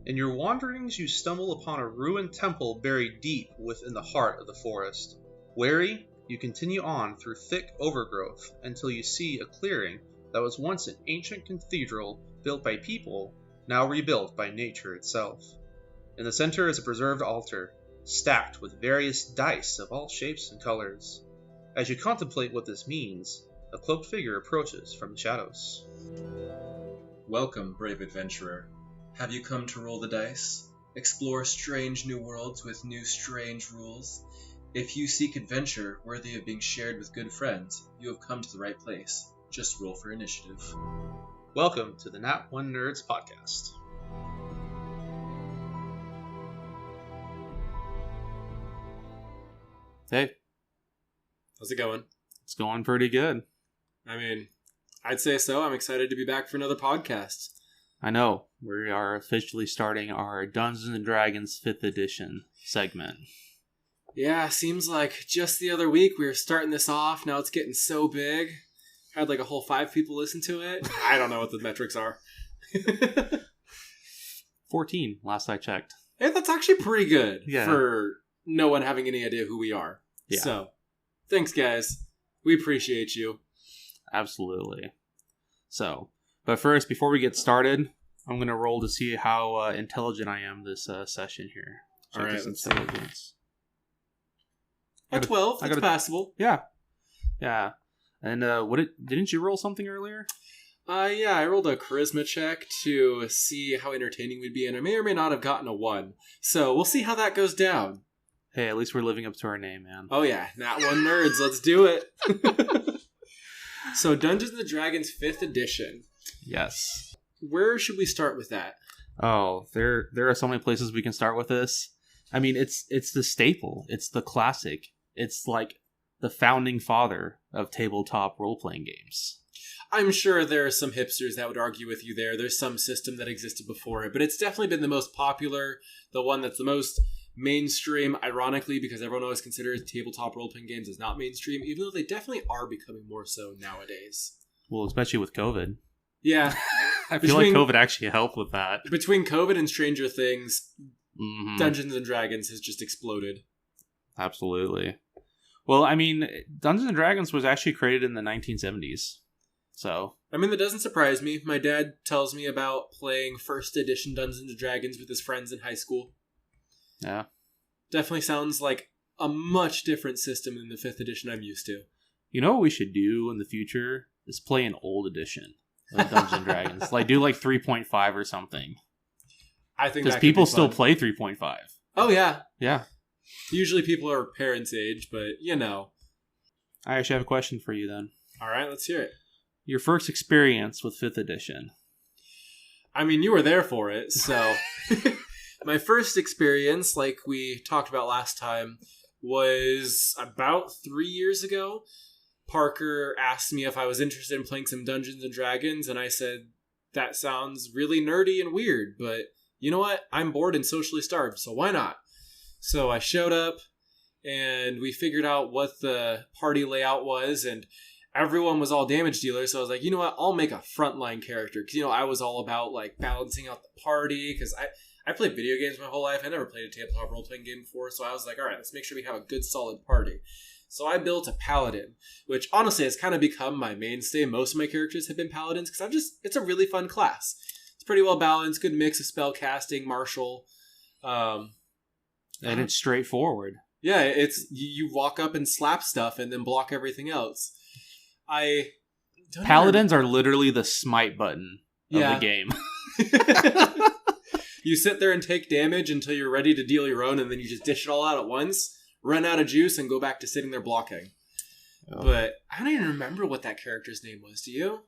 In your wanderings, you stumble upon a ruined temple buried deep within the heart of the forest. Wary, you continue on through thick overgrowth until you see a clearing that was once an ancient cathedral built by people, now rebuilt by nature itself. In the center is a preserved altar, stacked with various dice of all shapes and colors. As you contemplate what this means, a cloaked figure approaches from the shadows. Welcome, brave adventurer. Have you come to roll the dice? Explore strange new worlds with new strange rules? If you seek adventure worthy of being shared with good friends, you have come to the right place. Just roll for initiative. Welcome to the Nat One Nerds podcast. Hey, How's it going? it's going pretty good. I mean, I'd say so. I'm excited to be back for another podcast. I know, we are officially starting our Dungeons & Dragons 5th edition segment. Yeah, seems like just the other week we were starting this off. Now it's getting so big. Had like a whole 5 people listen to it. I don't know what the metrics are. 14, last I checked. Hey, that's actually pretty good Yeah. for no one having any idea who we are. Yeah. So, thanks guys. We appreciate you. Absolutely. So, but first, before we get started, I'm going to roll to see how intelligent I am this session here. All right, this let's see. intelligence. A 12, I that's gotta- passable. Yeah. And didn't you roll something earlier? Yeah, I rolled a charisma check to see how entertaining we'd be, and I may or may not have gotten a 1. So, we'll see how that goes down. Hey, at least we're living up to our name, man. Oh yeah, Nat One Nerds, let's do it. So Dungeons & Dragons 5th edition. Yes. Where should we start with that? Oh, there are so many places we can start with this. I mean, it's the staple. It's the classic. It's like the founding father of tabletop role-playing games. I'm sure there are some hipsters that would argue with you there. There's some system that existed before it, but it's definitely been the most popular, the one that's the most mainstream, ironically, because everyone always considers tabletop role-playing games as not mainstream, even though they definitely are becoming more so nowadays. Well, especially with COVID. Yeah. I feel like COVID actually helped with that. Between COVID and Stranger Things, Mhm. Dungeons & Dragons has just exploded. Absolutely. Well, I mean, Dungeons & Dragons was actually created in the 1970s. So, I mean, that doesn't surprise me. My dad tells me about playing first edition Dungeons & Dragons with his friends in high school. yeah. Definitely sounds like a much different system than the 5th edition I'm used to. You know what we should do in the future? Is play an old edition of Dungeons & Dragons. Like, do like 3.5 or something. I think Because that people could be still fun. play 3.5. Oh, yeah. Yeah. Usually people are parents' age, but you know. I actually have a question for you then. All right, let's hear it. Your first experience with 5th edition. I mean, you were there for it, so... My first experience, like we talked about last time, was about 3 years ago. Parker asked me if I was interested in playing some Dungeons & Dragons, and I said, that sounds really nerdy and weird, but you know what? I'm bored and socially starved, so why not? So I showed up, and we figured out what the party layout was, and everyone was all damage dealers, so I was like, you know what? I'll make a frontline character, because, you know, I was all about, like, balancing out the party, because I played video games my whole life. I never played a tabletop role-playing game before, so I was like, all right, let's make sure we have a good, solid party. So I built a paladin, which honestly has kind of become my mainstay. Most of my characters have been paladins, because it's a really fun class. It's pretty well balanced, good mix of spell casting, martial. And it's straightforward. Yeah, it's you walk up and slap stuff and then block everything else. Paladins are literally the smite button of the game. You sit there and take damage until you're ready to deal your own, and then you just dish it all out at once, run out of juice, and go back to sitting there blocking. Oh. But I don't even remember what that character's name was. Do you?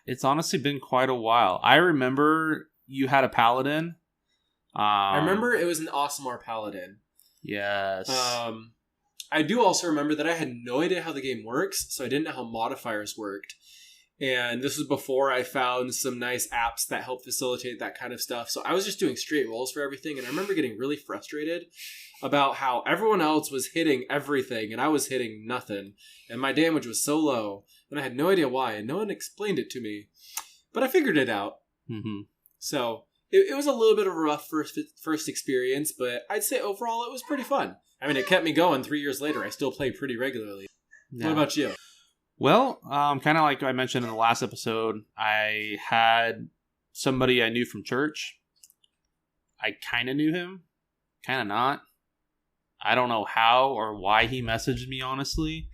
It's honestly been quite a while. I remember you had a paladin. I remember it was an Aasimar paladin. Yes. I do also remember that I had no idea how the game works, so I didn't know how modifiers worked. And this was before I found some nice apps that help facilitate that kind of stuff. So I was just doing straight rolls for everything. And I remember getting really frustrated about how everyone else was hitting everything and I was hitting nothing. And my damage was so low. And I had no idea why. And no one explained it to me. But I figured it out. Mm-hmm. So it was a little bit of a rough first experience, but I'd say overall it was pretty fun. I mean, it kept me going 3 years later. I still play pretty regularly. Yeah. What about you? Well, kind of like I mentioned in the last episode, I had somebody I knew from church. I kind of knew him, kind of not. I don't know how or why he messaged me, honestly.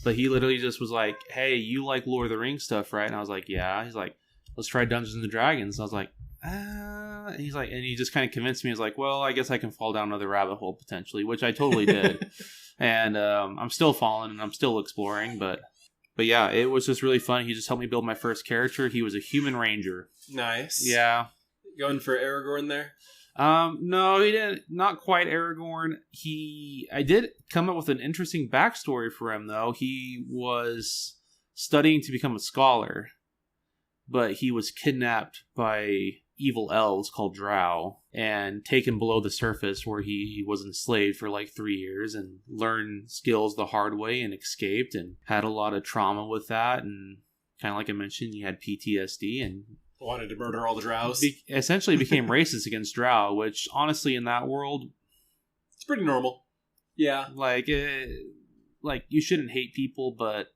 But he literally just was like, hey, you like Lord of the Rings stuff, right? And I was like, yeah. He's like, let's try Dungeons and Dragons. And I was like, And he's like, and he just kind of convinced me. He's like, well, I guess I can fall down another rabbit hole potentially, which I totally did. And I'm still falling and I'm still exploring. But yeah, it was just really fun. He just helped me build my first character. He was a human ranger. Nice. Yeah. Going for Aragorn there? No, he didn't. Not quite Aragorn. I did come up with an interesting backstory for him, though. He was studying to become a scholar, but he was kidnapped by evil elves called Drow and taken below the surface, where he was enslaved for like 3 years and learned skills the hard way and escaped and had a lot of trauma with that. And kind of like I mentioned, he had PTSD and wanted to murder all the Drows. Essentially became racist against Drow, which honestly in that world, it's pretty normal. Yeah. Like you shouldn't hate people, but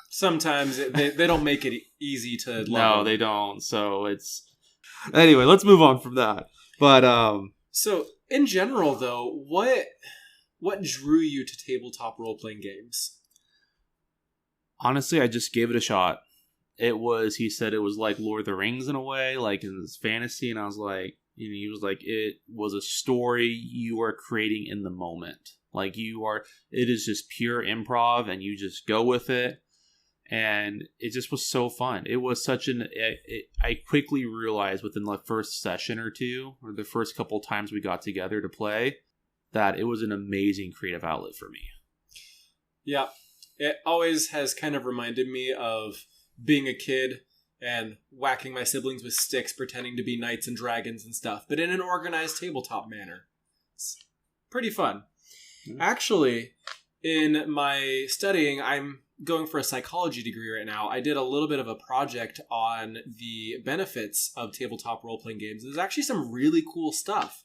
sometimes they don't make it easy to love No, them. they don't. So it's... Anyway, let's move on from that. But So in general though, what drew you to tabletop role-playing games? Honestly, I just gave it a shot. He said it was like Lord of the Rings in a way, like in this fantasy, and I was like, he was like, it was a story you are creating in the moment. Like it is just pure improv and you just go with it. And it just was so fun. It was I quickly realized within the first session or two, or the first couple times we got together to play, that it was an amazing creative outlet for me. Yeah. It always has kind of reminded me of being a kid and whacking my siblings with sticks, pretending to be knights and dragons and stuff, but in an organized tabletop manner. It's pretty fun. Mm-hmm. Actually, in my studying, I'm going for a psychology degree right now. I did a little bit of a project on the benefits of tabletop role-playing games. There's actually some really cool stuff.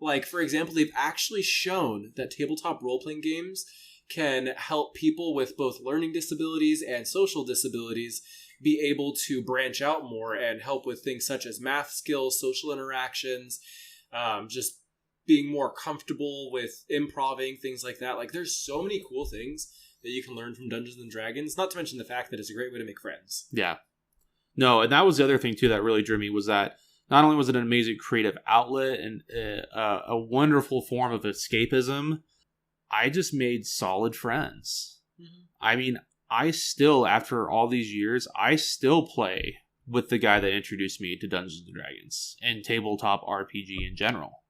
Like, for example, they've actually shown that tabletop role-playing games can help people with both learning disabilities and social disabilities be able to branch out more and help with things such as math skills, social interactions, just being more comfortable with improving, things like that. Like, there's so many cool things that you can learn from Dungeons and Dragons, not to mention the fact that it's a great way to make friends. Yeah. No, and that was the other thing, too, that really drew me, was that not only was it an amazing creative outlet and a wonderful form of escapism, I just made solid friends. Mm-hmm. I mean, I still, after all these years, I still play with the guy that introduced me to Dungeons & Dragons and tabletop RPG in general.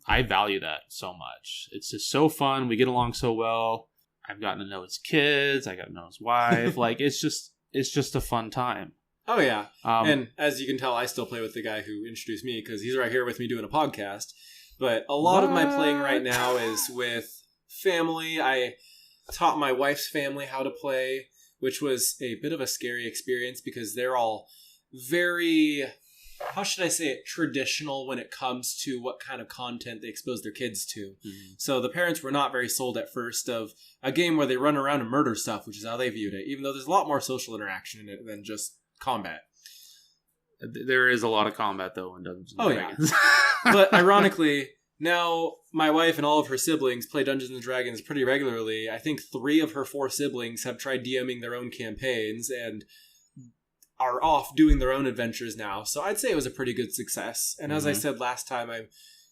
I value that so much. It's just so fun. We get along so well. I've gotten to know his kids. I got to know his wife. Like, it's just a fun time. Oh, yeah. And as you can tell, I still play with the guy who introduced me because he's right here with me doing a podcast. But a lot of my playing right now is with family. I taught my wife's family how to play, which was a bit of a scary experience because they're all very, how should I say it, traditional when it comes to what kind of content they expose their kids to. Mm-hmm. So the parents were not very sold at first of a game where they run around and murder stuff, which is how they viewed it, even though there's a lot more social interaction in it than just combat. There is a lot of combat, though, in Dungeons & Dragons. Yeah. But ironically, now my wife and all of her siblings play Dungeons & Dragons pretty regularly. I think 3 of her 4 siblings have tried DMing their own campaigns and are off doing their own adventures now. So I'd say it was a pretty good success. And as I said last time, I'm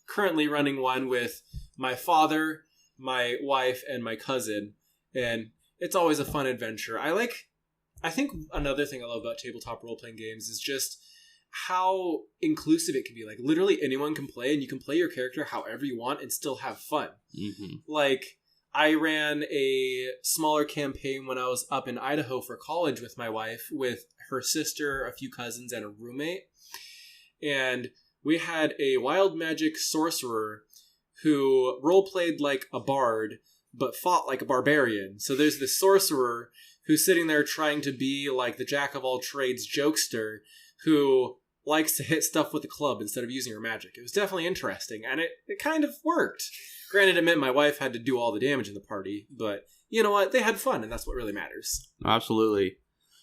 currently running one with my father, my wife, and my cousin. And it's always a fun adventure. I think another thing I love about tabletop role-playing games is just how inclusive it can be. Like, literally anyone can play, and you can play your character however you want and still have fun. Mm-hmm. Like, I ran a smaller campaign when I was up in Idaho for college with my wife, with her sister, a few cousins, and a roommate. And we had a wild magic sorcerer who role-played like a bard, but fought like a barbarian. So there's this sorcerer who's sitting there trying to be like the jack-of-all-trades jokester who likes to hit stuff with a club instead of using her magic. It was definitely interesting, and it kind of worked. Granted, it meant my wife had to do all the damage in the party, but you know what? They had fun, and that's what really matters. Absolutely.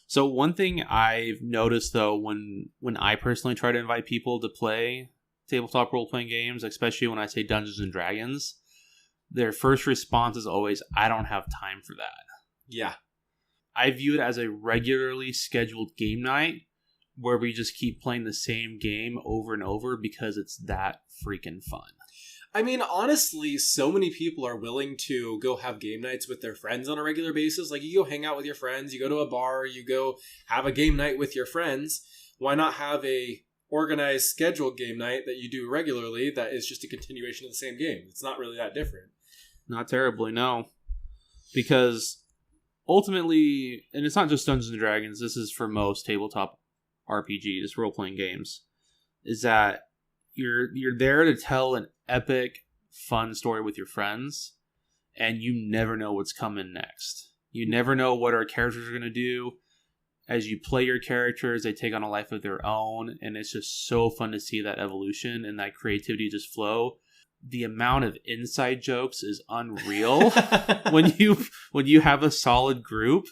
So one thing I've noticed, though, when I personally try to invite people to play tabletop role-playing games, especially when I say Dungeons & Dragons, their first response is always, I don't have time for that. Yeah. I view it as a regularly scheduled game night where we just keep playing the same game over and over because it's that freaking fun. I mean, honestly, so many people are willing to go have game nights with their friends on a regular basis. Like, you go hang out with your friends, you go to a bar, you go have a game night with your friends. Why not have a organized, scheduled game night that you do regularly that is just a continuation of the same game? It's not really that different. Not terribly, no. Because ultimately, and it's not just Dungeons & Dragons, this is for most tabletop RPGs, role-playing games, is that you're there to tell an epic, fun story with your friends, and you never know what's coming next. You never know what our characters are going to do. As you play your characters, they take on a life of their own, and it's just so fun to see that evolution and that creativity just flow. The amount of inside jokes is unreal when you have a solid group.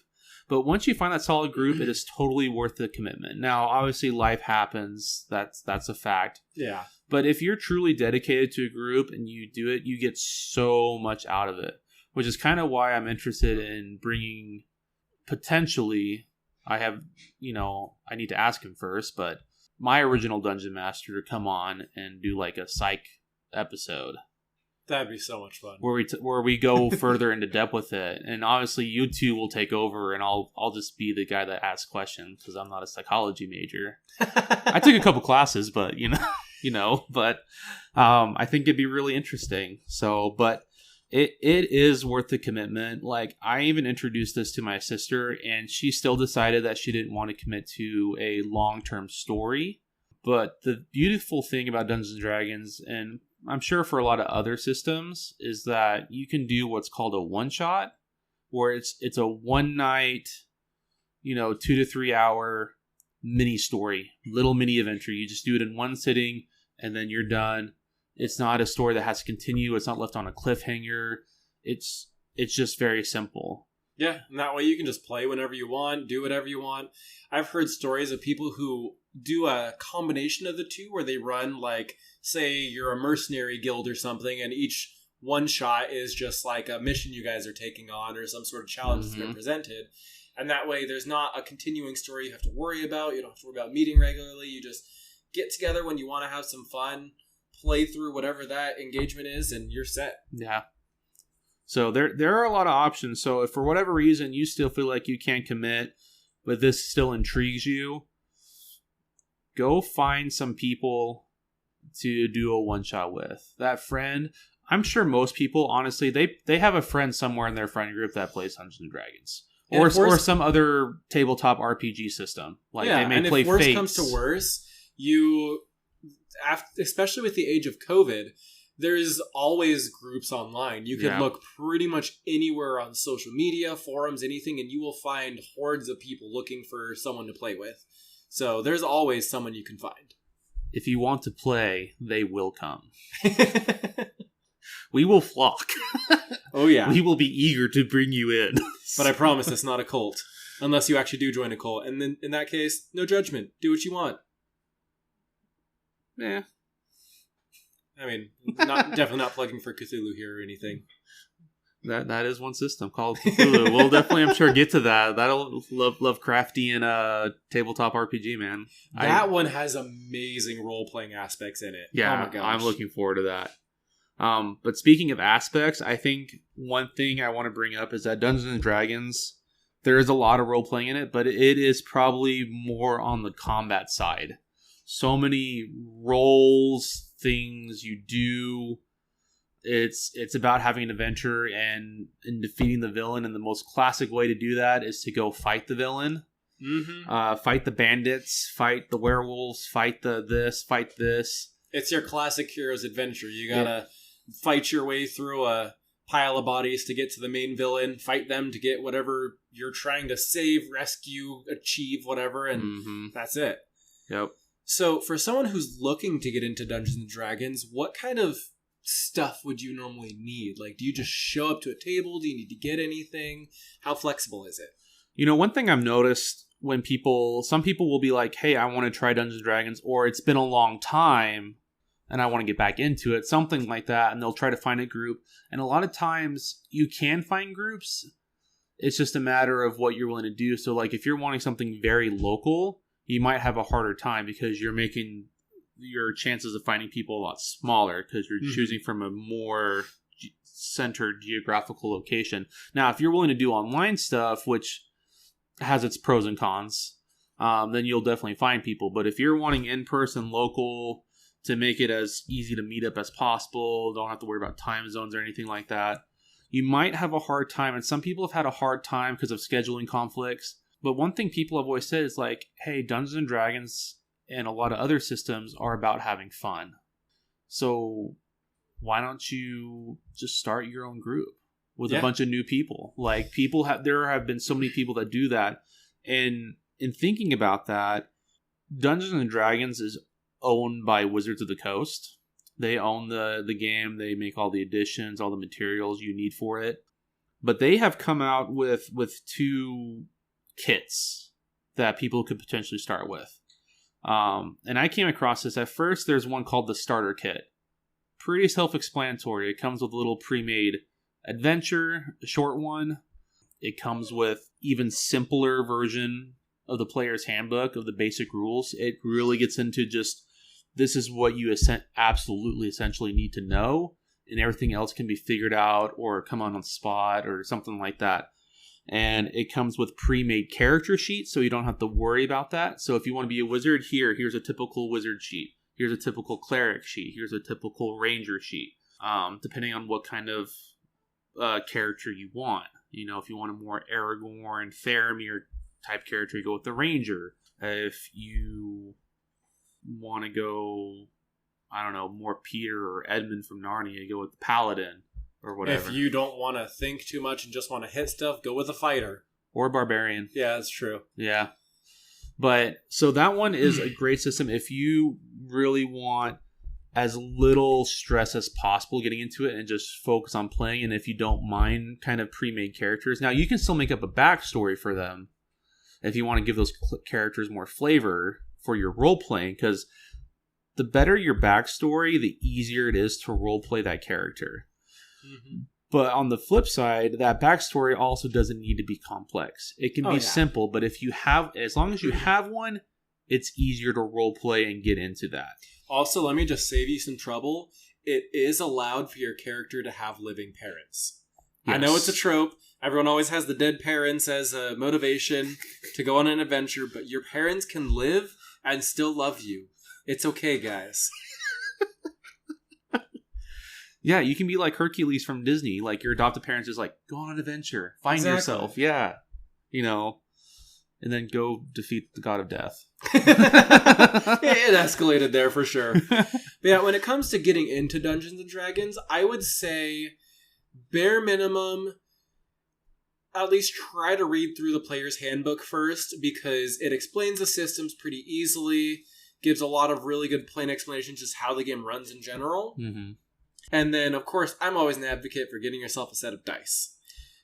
But once you find that solid group, it is totally worth the commitment. Now, obviously, life happens. That's a fact. Yeah. But if you're truly dedicated to a group and you do it, you get so much out of it, which is kind of why I'm interested in bringing potentially, I need to ask him first, but my original Dungeon Master to come on and do like a psych episode. That'd be so much fun. Where we go further into depth with it, and obviously you two will take over, and I'll just be the guy that asks questions because I'm not a psychology major. I took a couple classes, but I think it'd be really interesting. So, but it is worth the commitment. Like, I even introduced this to my sister, and she still decided that she didn't want to commit to a long-term story. But the beautiful thing about Dungeons & Dragons, and I'm sure for a lot of other systems, is that you can do what's called a one-shot, where it's a one-night, 2 to 3 hour mini story, little mini adventure. You just do it in one sitting, and then you're done. It's not a story that has to continue. It's not left on a cliffhanger. It's just very simple. Yeah, and that way you can just play whenever you want, do whatever you want. I've heard stories of people who do a combination of the two, where they run, like, say you're a mercenary guild or something, and each one shot is just like a mission you guys are taking on or some sort of challenge that's been presented. And that way there's not a continuing story you have to worry about. You don't have to worry about meeting regularly. You just get together when you want to have some fun, play through whatever that engagement is, and you're set. Yeah. So there are a lot of options. So if for whatever reason you still feel like you can't commit, but this still intrigues you, go find some people to do a one-shot with. That friend, I'm sure most people, honestly, they have a friend somewhere in their friend group that plays Dungeons & Dragons. Or some other tabletop RPG system. Like, they may play Fates. And if worse comes to worse, especially with the age of COVID, there's always groups online. You can look pretty much anywhere on social media, forums, anything, and you will find hordes of people looking for someone to play with. So there's always someone you can find. If you want to play, they will come. We will flock. Oh, yeah. We will be eager to bring you in. But I promise it's not a cult. Unless you actually do join a cult. And then in that case, no judgment. Do what you want. Yeah. I mean, definitely not plugging for Cthulhu here or anything. That is one system called Cthulhu. We'll definitely, I'm sure, get to that. That'll Lovecraftian tabletop RPG, man. That one has amazing role-playing aspects in it. Yeah, oh my gosh. I'm looking forward to that. But speaking of aspects, I think one thing I want to bring up is that Dungeons & Dragons, there is a lot of role-playing in it, but it is probably more on the combat side. So many roles, things you do. It's about having an adventure and defeating the villain, and the most classic way to do that is to go fight the villain. Fight the bandits, fight the werewolves, fight this, fight this. It's your classic hero's adventure. You gotta fight your way through a pile of bodies to get to the main villain, fight them to get whatever you're trying to save, rescue, achieve, whatever, and that's it. Yep. So for someone who's looking to get into Dungeons and Dragons, what kind of stuff would you normally need? Like, do you just show up to a table? Do you need to get anything? How flexible is it? One thing I've noticed when some people will be like, hey, I want to try Dungeons and Dragons, or it's been a long time and I want to get back into it, something like that, and they'll try to find a group. And a lot of times you can find groups. It's just a matter of what you're willing to do. So like if you're wanting something very local, you might have a harder time because you're making your chances of finding people a lot smaller because you're choosing from a more centered geographical location. Now, if you're willing to do online stuff, which has its pros and cons, then you'll definitely find people. But if you're wanting in-person, local, to make it as easy to meet up as possible, don't have to worry about time zones or anything like that, you might have a hard time. And some people have had a hard time because of scheduling conflicts. But one thing people have always said is like, hey, Dungeons and Dragons and a lot of other systems are about having fun. So why don't you just start your own group with a bunch of new people? Like there have been so many people that do that. And in thinking about that, Dungeons and Dragons is owned by Wizards of the Coast. They own the game. They make all the additions, all the materials you need for it. But they have come out with 2 kits that people could potentially start with. And I came across this. At first, there's one called the Starter Kit. Pretty self-explanatory. It comes with a little pre-made adventure, a short one. It comes with even simpler version of the player's handbook of the basic rules. It really gets into just, this is what you absolutely essentially need to know, and everything else can be figured out or come on the spot or something like that. And it comes with pre-made character sheets, so you don't have to worry about that. So if you want to be a wizard, here's a typical wizard sheet. Here's a typical cleric sheet. Here's a typical ranger sheet. Depending on what kind of character you want. If you want a more Aragorn, Faramir type character, you go with the ranger. If you want to go, I don't know, more Peter or Edmund from Narnia, you go with the paladin. Or whatever. If you don't want to think too much and just want to hit stuff, go with a fighter. Or a barbarian. Yeah, that's true. Yeah. But, so that one is a great system if you really want as little stress as possible getting into it and just focus on playing. And if you don't mind kind of pre-made characters. Now, you can still make up a backstory for them if you want to give those characters more flavor for your role-playing. Because the better your backstory, the easier it is to role-play that character. Mm-hmm. But on the flip side, that backstory also doesn't need to be complex. It can be simple, but as long as you have one, it's easier to role play and get into that. Also, let me just save you some trouble. It is allowed for your character to have living parents. Yes. I know it's a trope. Everyone always has the dead parents as a motivation to go on an adventure, but your parents can live and still love you. It's okay, guys. Yeah, you can be like Hercules from Disney. Like, your adopted parents is like, go on an adventure. Find yourself. Yeah. And then go defeat the god of death. It escalated there for sure. But yeah, when it comes to getting into Dungeons and Dragons, I would say bare minimum, at least try to read through the player's handbook first, because it explains the systems pretty easily, gives a lot of really good plain explanations just how the game runs in general. Mm-hmm. And then, of course, I'm always an advocate for getting yourself a set of dice.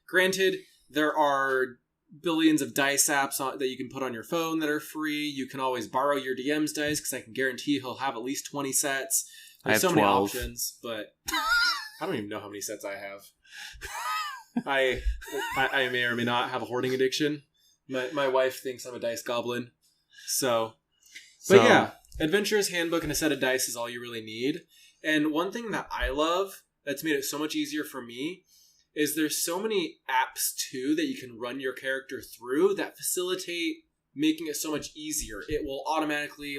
Granted, there are billions of dice apps that you can put on your phone that are free. You can always borrow your DM's dice, because I can guarantee he'll have at least 20 sets. There's so 12. Many options, but I don't even know how many sets I have. I may or may not have a hoarding addiction. My wife thinks I'm a dice goblin. But yeah, Adventurer's Handbook and a set of dice is all you really need. And one thing that I love that's made it so much easier for me is there's so many apps too that you can run your character through that facilitate making it so much easier. It will automatically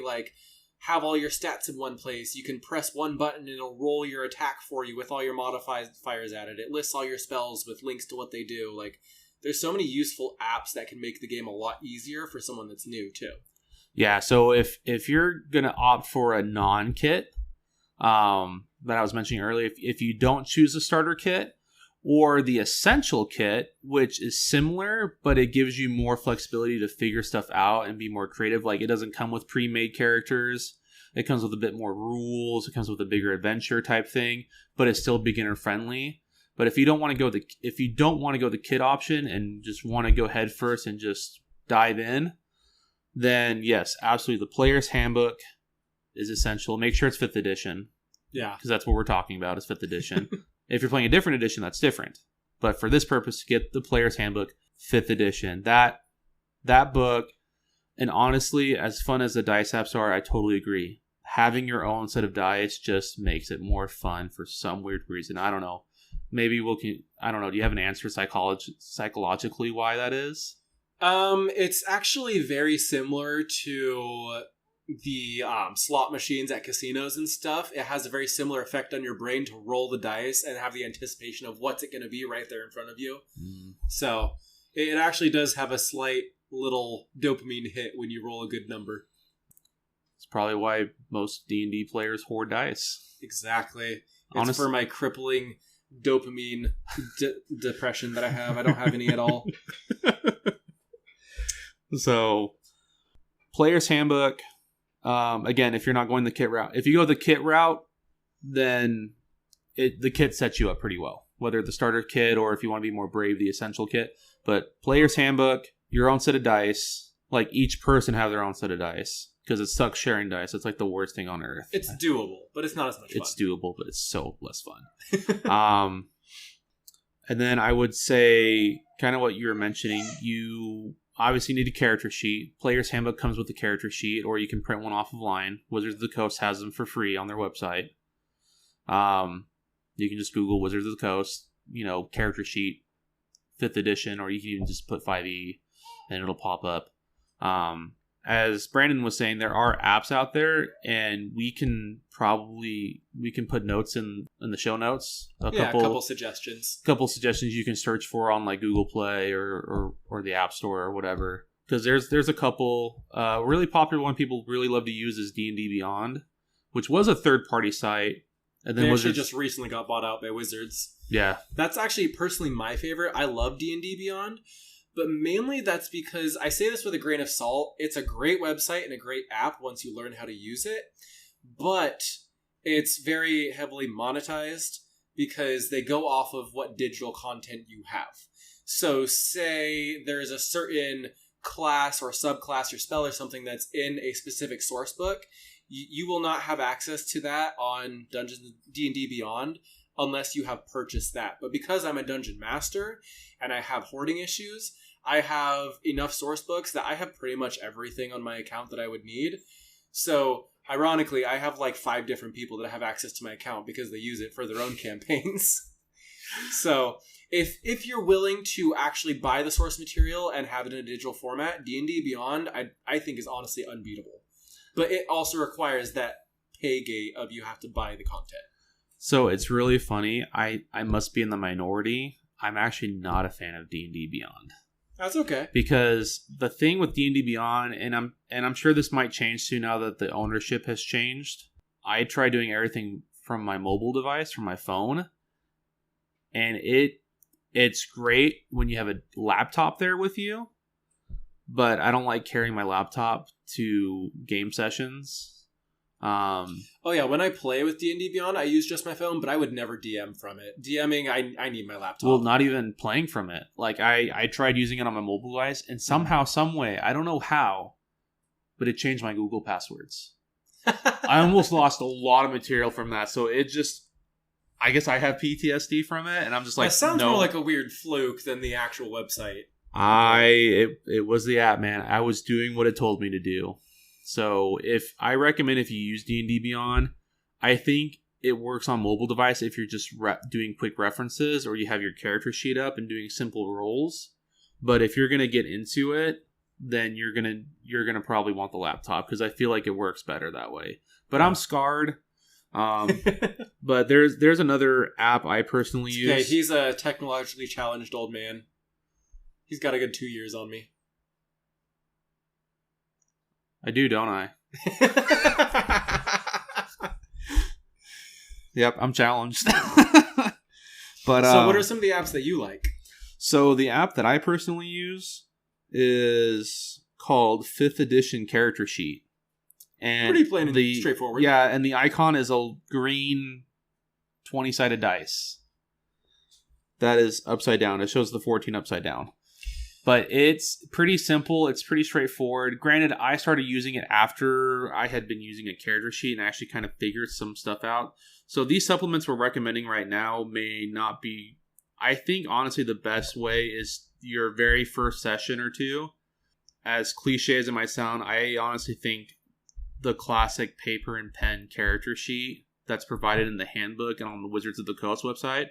have all your stats in one place. You can press one button and it'll roll your attack for you with all your modifiers added. It lists all your spells with links to what they do. There's so many useful apps that can make the game a lot easier for someone that's new too. Yeah, so if you're going to opt for a non-kit, that I was mentioning earlier, if you don't choose a starter kit, or the essential kit, which is similar, but it gives you more flexibility to figure stuff out and be more creative. Like, it doesn't come with pre-made characters. It comes with a bit more rules. It comes with a bigger adventure type thing, but it's still beginner friendly. But if you don't want to go the kit option and just want to go head first and just dive in, then yes, absolutely, the player's handbook is essential. Make sure it's 5th edition. Yeah, because that's what we're talking about is 5th edition. If you're playing a different edition, that's different. But for this purpose, get the player's handbook, 5th edition. That book, and honestly, as fun as the dice apps are, I totally agree. Having your own set of dice just makes it more fun for some weird reason. I don't know. Maybe I don't know. Do you have an answer psychologically why that is? It's actually very similar to the slot machines at casinos and stuff. It has a very similar effect on your brain to roll the dice and have the anticipation of what's it going to be right there in front of you. So it actually does have a slight little dopamine hit when you roll a good number. It's probably why most D&D players hoard dice. Exactly. It's for my crippling dopamine depression that I have. I don't have any at all. So, player's handbook. Again, if you're not going the kit route, if you go the kit route, then the kit sets you up pretty well. Whether the starter kit or if you want to be more brave, the essential kit. But player's handbook, your own set of dice. Like, each person have their own set of dice. Because it sucks sharing dice. It's like the worst thing on earth. It's doable, but it's not as much fun. It's doable, but it's so less fun. And then I would say, kind of what you were mentioning, you obviously need a character sheet. Player's Handbook comes with a character sheet, or you can print one off of line. Wizards of the Coast has them for free on their website. You can just Google Wizards of the Coast, character sheet, 5th edition, or you can even just put 5e, and it'll pop up. As Brandon was saying, there are apps out there, and we can put notes in the show notes. A couple suggestions. Couple suggestions you can search for on like Google Play or the App Store or whatever. Because there's a couple really popular one people really love to use is D&D Beyond, which was a third-party site. And then they actually just recently got bought out by Wizards. Yeah. That's actually personally my favorite. I love D&D Beyond. But mainly that's because, I say this with a grain of salt, it's a great website and a great app once you learn how to use it, but it's very heavily monetized because they go off of what digital content you have. So say there's a certain class or subclass or spell or something that's in a specific source book, you will not have access to that on D&D Beyond unless you have purchased that. But because I'm a dungeon master and I have hoarding issues, I have enough source books that I have pretty much everything on my account that I would need. So, ironically, I have like 5 different people that have access to my account because they use it for their own campaigns. So, if you're willing to actually buy the source material and have it in a digital format, D&D Beyond, I think is honestly unbeatable. But it also requires that pay gate of you have to buy the content. So, it's really funny. I must be in the minority. I'm actually not a fan of D&D Beyond. That's okay. Because the thing with D&D Beyond, and I'm sure this might change too now that the ownership has changed. I try doing everything from my mobile device, from my phone, and it's great when you have a laptop there with you, but I don't like carrying my laptop to game sessions. Oh yeah, when I play with D&D Beyond, I use just my phone, but I would never DM from it. DMing, I need my laptop. Well, not even playing from it. Like, I tried using it on my mobile device, and somehow, some way, I don't know how, but it changed my Google passwords. I almost lost a lot of material from that, so it just... I guess I have PTSD from it, and I'm just like, that sounds no. more like a weird fluke than the actual website. It was the app, man. I was doing what it told me to do. So if you use D&D Beyond, I think it works on mobile device if you're just doing quick references or you have your character sheet up and doing simple rolls. But if you're gonna get into it, then you're gonna probably want the laptop because I feel like it works better that way. But I'm scarred. But there's another app I personally use. Okay, he's a technologically challenged old man. He's got a good 2 years on me. I do, don't I? Yep, I'm challenged. But so what are some of the apps that you like? So the app that I personally use is called 5th Edition Character Sheet. And pretty plain and straightforward. Yeah, and the icon is a green 20-sided dice that is upside down. It shows the 14 upside down. But it's pretty simple. It's pretty straightforward. Granted, I started using it after I had been using a character sheet and I actually kind of figured some stuff out. So these supplements we're recommending right now may not be... I think, honestly, the best way is your very first session or two. As cliche as it might sound, I honestly think the classic paper and pen character sheet that's provided in the handbook and on the Wizards of the Coast website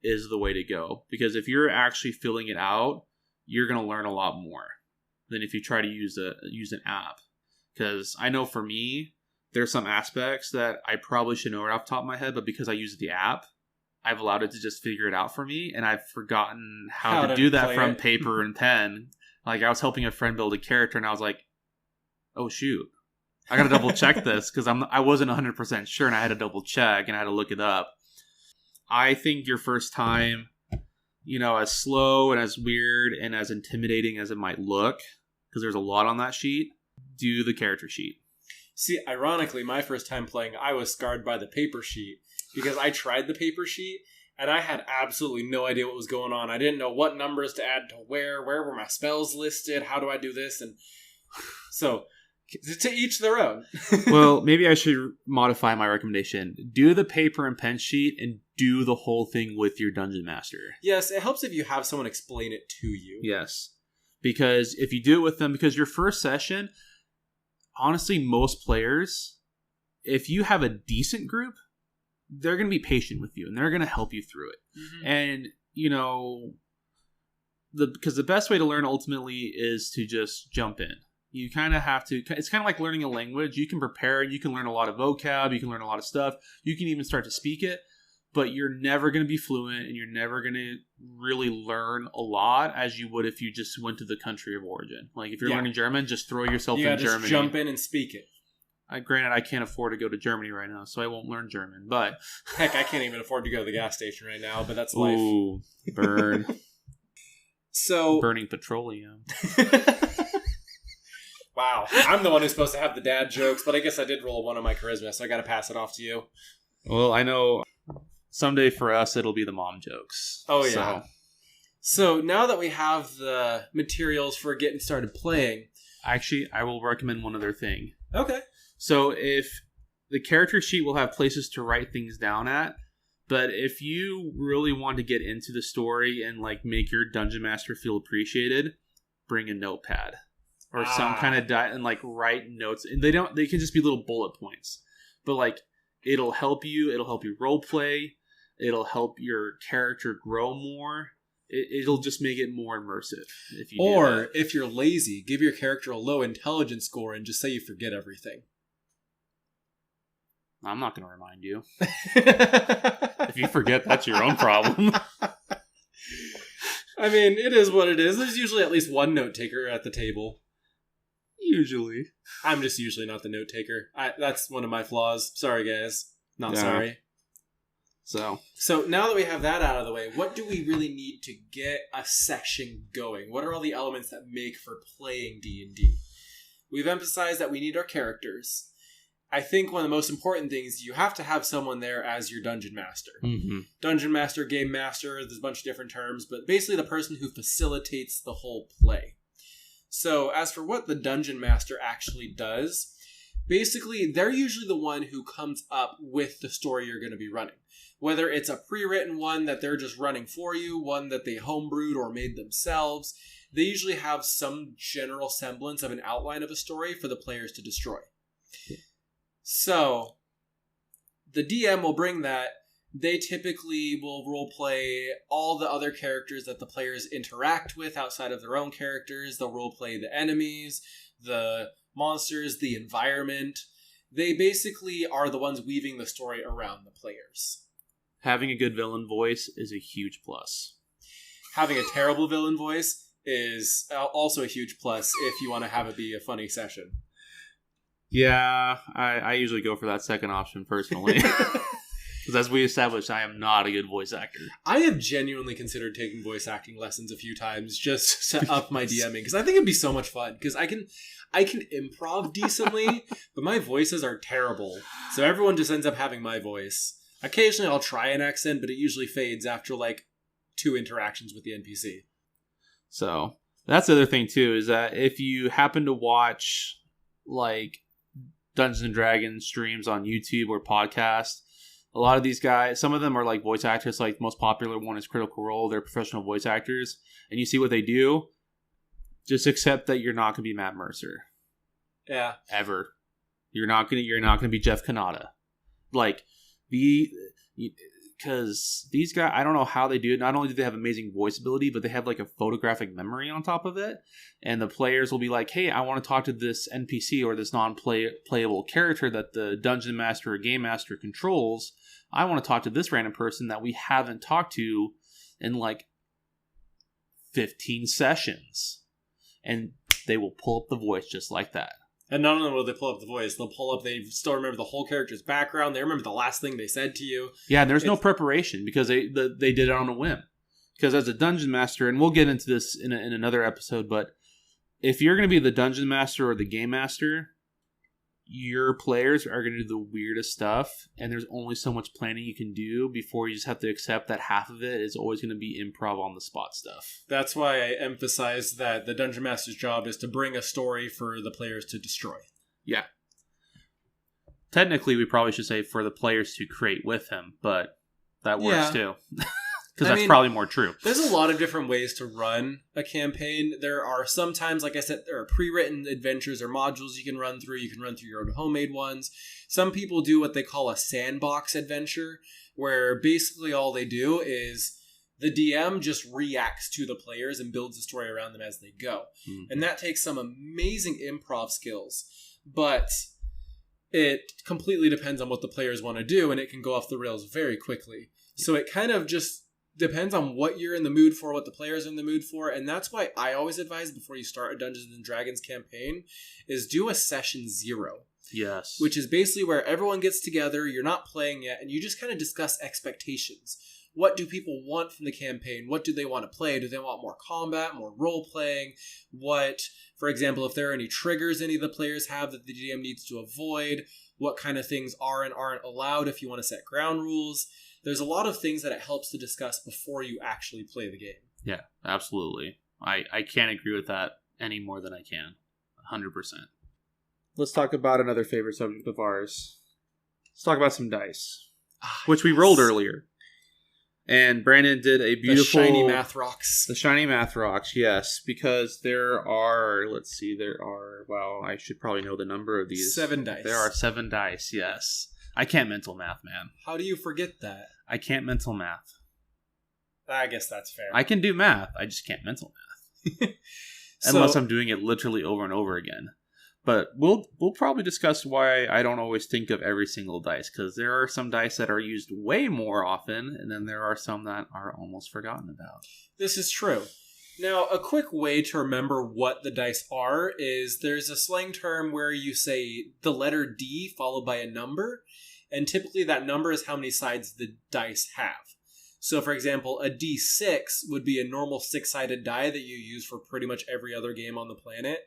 is the way to go. Because if you're actually filling it out, you're going to learn a lot more than if you try to use an app. Because I know for me, there's some aspects that I probably should know right off the top of my head, but because I use the app, I've allowed it to just figure it out for me, and I've forgotten how to do that from paper and pen. Like, I was helping a friend build a character, and I was like, oh, shoot. I got to double check this, because I wasn't 100% sure, and I had to double check, and I had to look it up. I think your first time, as slow and as weird and as intimidating as it might look, because there's a lot on that sheet, do the character sheet. See, ironically, my first time playing, I was scarred by the paper sheet, because I tried the paper sheet, and I had absolutely no idea what was going on. I didn't know what numbers to add to where were my spells listed, how do I do this, and so... to each their own. Well, maybe I should modify my recommendation. Do the paper and pen sheet and do the whole thing with your dungeon master. Yes, it helps if you have someone explain it to you. Yes. Because if you do it with them, because your first session, honestly, most players, if you have a decent group, they're going to be patient with you and they're going to help you through it. Mm-hmm. And, because the best way to learn ultimately is to just jump in. You kind of have to, it's kind of like learning a language. You can prepare, you can learn a lot of vocab, you can learn a lot of stuff. You can even start to speak it, but you're never going to be fluent and you're never going to really learn a lot as you would if you just went to the country of origin. Like if you're learning German, just throw yourself in Germany. Just jump in and speak it. Granted, I can't afford to go to Germany right now, so I won't learn German, but... Heck, I can't even afford to go to the gas station right now, but that's life. Ooh, burn. So... Burning petroleum. Wow, I'm the one who's supposed to have the dad jokes, but I guess I did roll a 1 on my charisma, so I gotta pass it off to you. Well, I know someday for us it'll be the mom jokes. Oh, yeah. So now that we have the materials for getting started playing... Actually, I will recommend one other thing. Okay. So if the character sheet will have places to write things down at, but if you really want to get into the story and make your dungeon master feel appreciated, bring a notepad. Or some kind of and write notes. And they can just be little bullet points. But it'll help you role play. It'll help your character grow more. It'll just make it more immersive if you do that. If you're lazy, give your character a low intelligence score and just say you forget everything. I'm not going to remind you. If you forget, that's your own problem. I mean, it is what it is. There's usually at least one note taker at the table. Usually. I'm just usually not the note taker. That's one of my flaws. Sorry, guys. Not sorry. So now that we have that out of the way, what do we really need to get a session going? What are all the elements that make for playing D&D? We've emphasized that we need our characters. I think one of the most important things is you have to have someone there as your dungeon master. Mm-hmm. Dungeon master, game master, there's a bunch of different terms, but basically the person who facilitates the whole play. So as for what the dungeon master actually does, basically they're usually the one who comes up with the story you're going to be running. Whether it's a pre-written one that they're just running for you, one that they homebrewed or made themselves, they usually have some general semblance of an outline of a story for the players to destroy. So, the DM will bring that. They typically will roleplay all the other characters that the players interact with outside of their own characters. They'll roleplay the enemies, the monsters, the environment. They basically are the ones weaving the story around the players. Having a good villain voice is a huge plus. Having a terrible villain voice is also a huge plus if you want to have it be a funny session. Yeah, I usually go for that second option personally. Because as we established, I am not a good voice actor. I have genuinely considered taking voice acting lessons a few times just to up my DMing, because I think it'd be so much fun. Because I can improv decently, but my voices are terrible. So everyone just ends up having my voice. Occasionally I'll try an accent, but it usually fades after like 2 interactions with the NPC. So that's the other thing too, is that if you happen to watch like Dungeons and Dragons streams on YouTube or podcast, a lot of these guys, some of them are like voice actors. Like the most popular one is Critical Role. They're professional voice actors, and you see what they do. Just accept that you're not going to be Matt Mercer. Yeah, ever. You're not gonna be Jeff Kanata. Like because these guys, I don't know how they do it. Not only do they have amazing voice ability, but they have like a photographic memory on top of it. And the players will be like, hey, I want to talk to this NPC or this non-playable character that the Dungeon Master or Game Master controls. I want to talk to this random person that we haven't talked to in like 15 sessions. And they will pull up the voice just like that. And not only will they pull up the voice, they still remember the whole character's background. They remember the last thing they said to you. Yeah, and there's no preparation because they did it on a whim. Because as a dungeon master, and we'll get into this in another episode, but if you're going to be the dungeon master or the game master, your players are going to do the weirdest stuff, and there's only so much planning you can do before you just have to accept that half of it is always going to be improv on the spot stuff. That's why I emphasize that the dungeon master's job is to bring a story for the players to destroy. Yeah. Technically, we probably should say for the players to create with him, but that works too. Because that's probably more true. There's a lot of different ways to run a campaign. There are sometimes, like I said, there are pre-written adventures or modules you can run through. You can run through your own homemade ones. Some people do what they call a sandbox adventure, where basically all they do is the DM just reacts to the players and builds a story around them as they go. Mm-hmm. And that takes some amazing improv skills. But it completely depends on what the players want to do, and it can go off the rails very quickly. So it kind of just depends on what you're in the mood for, what the players are in the mood for, and that's why I always advise before you start a Dungeons & Dragons campaign is do a session 0. Yes. Which is basically where everyone gets together, you're not playing yet, and you just kind of discuss expectations. What do people want from the campaign? What do they want to play? Do they want more combat, more role-playing? What, for example, if there are any triggers any of the players have that the DM needs to avoid? What kind of things are and aren't allowed if you want to set ground rules? There's a lot of things that it helps to discuss before you actually play the game. Yeah, absolutely. I can't agree with that any more than I can. 100%. Let's talk about another favorite subject of ours. Let's talk about some dice, which we rolled earlier. And Brandon did a beautiful... The shiny math rocks. The shiny math rocks, yes. Because there are... Well, I should probably know the number of these. 7 dice. There are 7 dice, yes. I can't mental math, man. How do you forget that? I can't mental math. I guess that's fair. I can do math. I just can't mental math. Unless I'm doing it literally over and over again. But we'll probably discuss why I don't always think of every single dice. Because there are some dice that are used way more often. And then there are some that are almost forgotten about. This is true. Now, a quick way to remember what the dice are is there's a slang term where you say the letter D followed by a number, and typically that number is how many sides the dice have. So, for example, a D6 would be a normal 6-sided die that you use for pretty much every other game on the planet,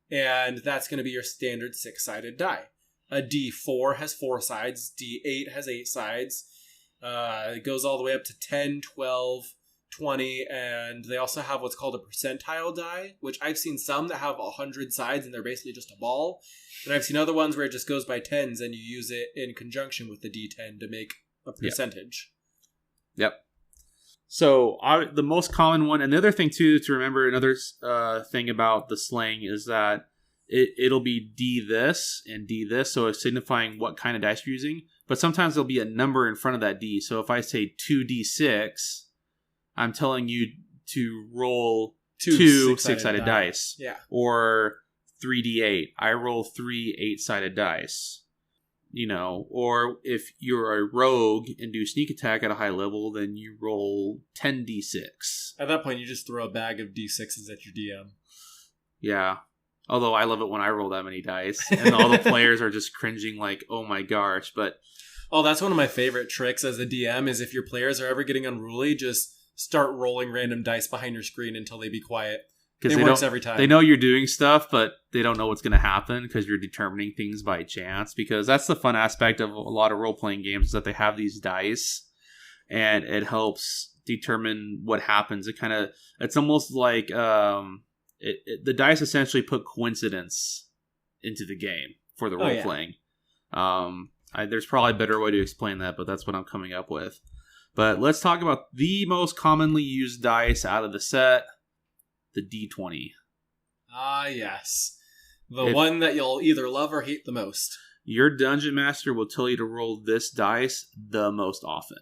and that's going to be your standard 6-sided die. A D4 has 4 sides, D8 has 8 sides, it goes all the way up to 10, 12... 20, and they also have what's called a percentile die, which I've seen some that have 100 sides and they're basically just a ball, and I've seen other ones where it just goes by tens and you use it in conjunction with the D10 to make a percentage. Yep. So the most common one, and the other thing too to remember, another thing about the slang is that it'll be D this and D this, so it's signifying what kind of dice you're using, but sometimes there'll be a number in front of that D. So if I say 2D6, I'm telling you to roll 2 6-sided dice. Yeah. Or 3d8. I roll 3 8-sided dice. Or if you're a rogue and do sneak attack at a high level, then you roll 10d6. At that point, you just throw a bag of d6s at your DM. Yeah. Although I love it when I roll that many dice. And all the players are just cringing like, oh my gosh. But Oh, that's one of my favorite tricks as a DM is if your players are ever getting unruly, just start rolling random dice behind your screen until they be quiet. It works every time. They know you're doing stuff, but they don't know what's going to happen because you're determining things by chance. Because that's the fun aspect of a lot of role-playing games is that they have these dice, and it helps determine what happens. It's almost like the dice essentially put coincidence into the game for the role-playing. There's probably a better way to explain that, but that's what I'm coming up with. But let's talk about the most commonly used dice out of the set. The D20. Ah, yes. The one that you'll either love or hate the most. Your dungeon master will tell you to roll this dice the most often.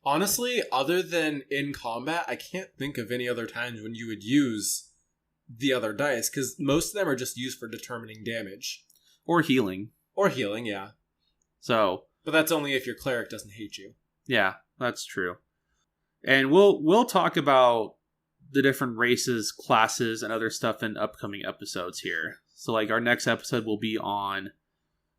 Honestly, other than in combat, I can't think of any other times when you would use the other dice, because most of them are just used for determining damage. Or healing. Or healing, yeah. But that's only if your cleric doesn't hate you. Yeah, that's true. And we'll talk about the different races, classes, and other stuff in upcoming episodes here. So, like, our next episode will be on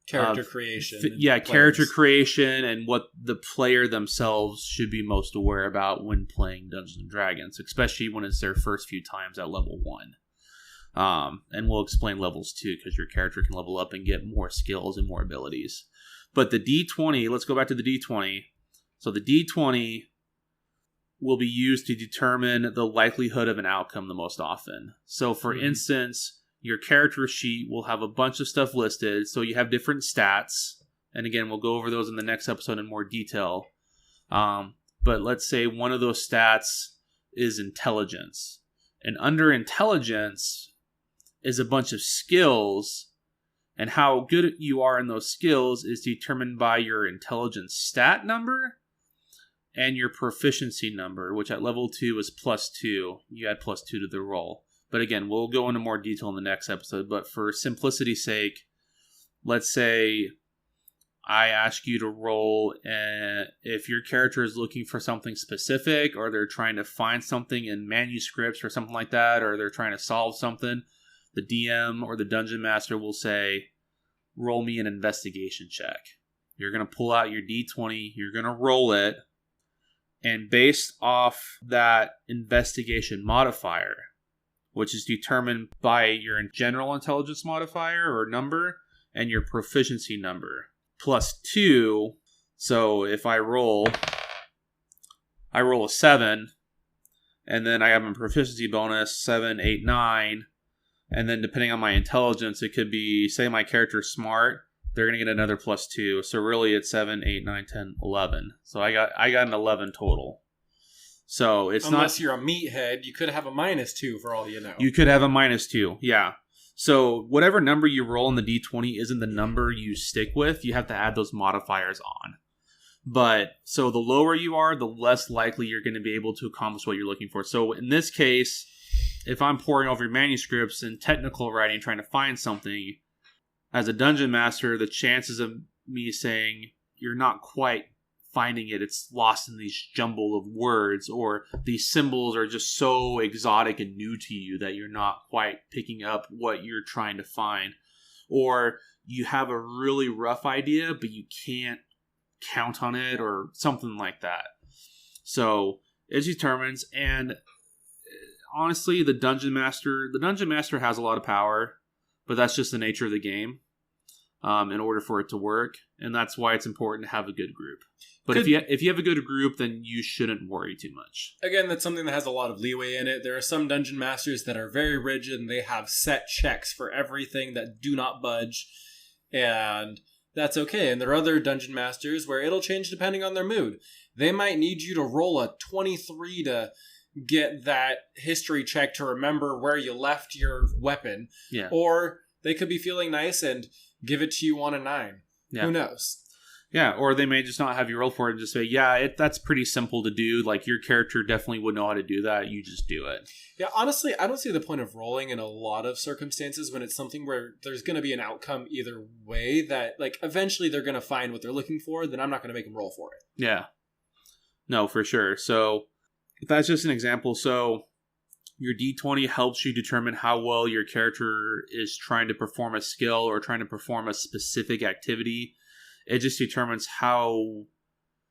character creation. Character creation and what the player themselves should be most aware about when playing Dungeons & Dragons, especially when it's their first few times at level 1. And we'll explain levels too, because your character can level up and get more skills and more abilities. But the D20, let's go back to the D20. So the D20 will be used to determine the likelihood of an outcome the most often. So for instance, your character sheet will have a bunch of stuff listed. So you have different stats. And again, we'll go over those in the next episode in more detail. But let's say one of those stats is intelligence. And under intelligence is a bunch of skills. And how good you are in those skills is determined by your intelligence stat number and your proficiency number, which at level 2 is +2. You add +2 to the roll. But again, we'll go into more detail in the next episode. But for simplicity's sake, let's say I ask you to roll if your character is looking for something specific, or they're trying to find something in manuscripts or something like that, or they're trying to solve something, the DM or the dungeon master will say, roll me an investigation check. You're going to pull out your D20, you're going to roll it, and based off that investigation modifier, which is determined by your general intelligence modifier or number and your proficiency number, +2. So if I roll a 7, and then I have a proficiency bonus, 7, 8, 9, and then depending on my intelligence, it could be, say my character's smart, they're going to get another +2. So really it's 7, 8, 9, 10, 11. So I got an 11 total. So it's Unless you're a meathead, you could have a -2 for all you know. You could have a -2, yeah. So whatever number you roll in the D20 isn't the number you stick with. You have to add those modifiers on. But so the lower you are, the less likely you're going to be able to accomplish what you're looking for. So in this case, if I'm poring over manuscripts and technical writing, trying to find something, as a dungeon master, the chances of me saying you're not quite finding it, it's lost in these jumble of words, or these symbols are just so exotic and new to you that you're not quite picking up what you're trying to find, or you have a really rough idea but you can't count on it, or something like that. So it determines, and honestly, the dungeon master has a lot of power, but that's just the nature of the game. In order for it to work, and that's why it's important to have a good group. But if you have a good group, then you shouldn't worry too much. Again, that's something that has a lot of leeway in it. There are some dungeon masters that are very rigid, and they have set checks for everything that do not budge, and that's okay. And there are other dungeon masters where it'll change depending on their mood. They might need you to roll a 23 to get that history check to remember where you left your weapon. Yeah. Or they could be feeling nice and give it to you on a 9. Yeah. Who knows? Yeah, or they may just not have you roll for it and just say, yeah, that's pretty simple to do. Like, your character definitely would know how to do that. You just do it. Yeah, honestly, I don't see the point of rolling in a lot of circumstances when it's something where there's going to be an outcome either way that, like, eventually they're going to find what they're looking for, then I'm not going to make them roll for it. Yeah. No, for sure. So, that's just an example. So, your D20 helps you determine how well your character is trying to perform a skill or trying to perform a specific activity. It just determines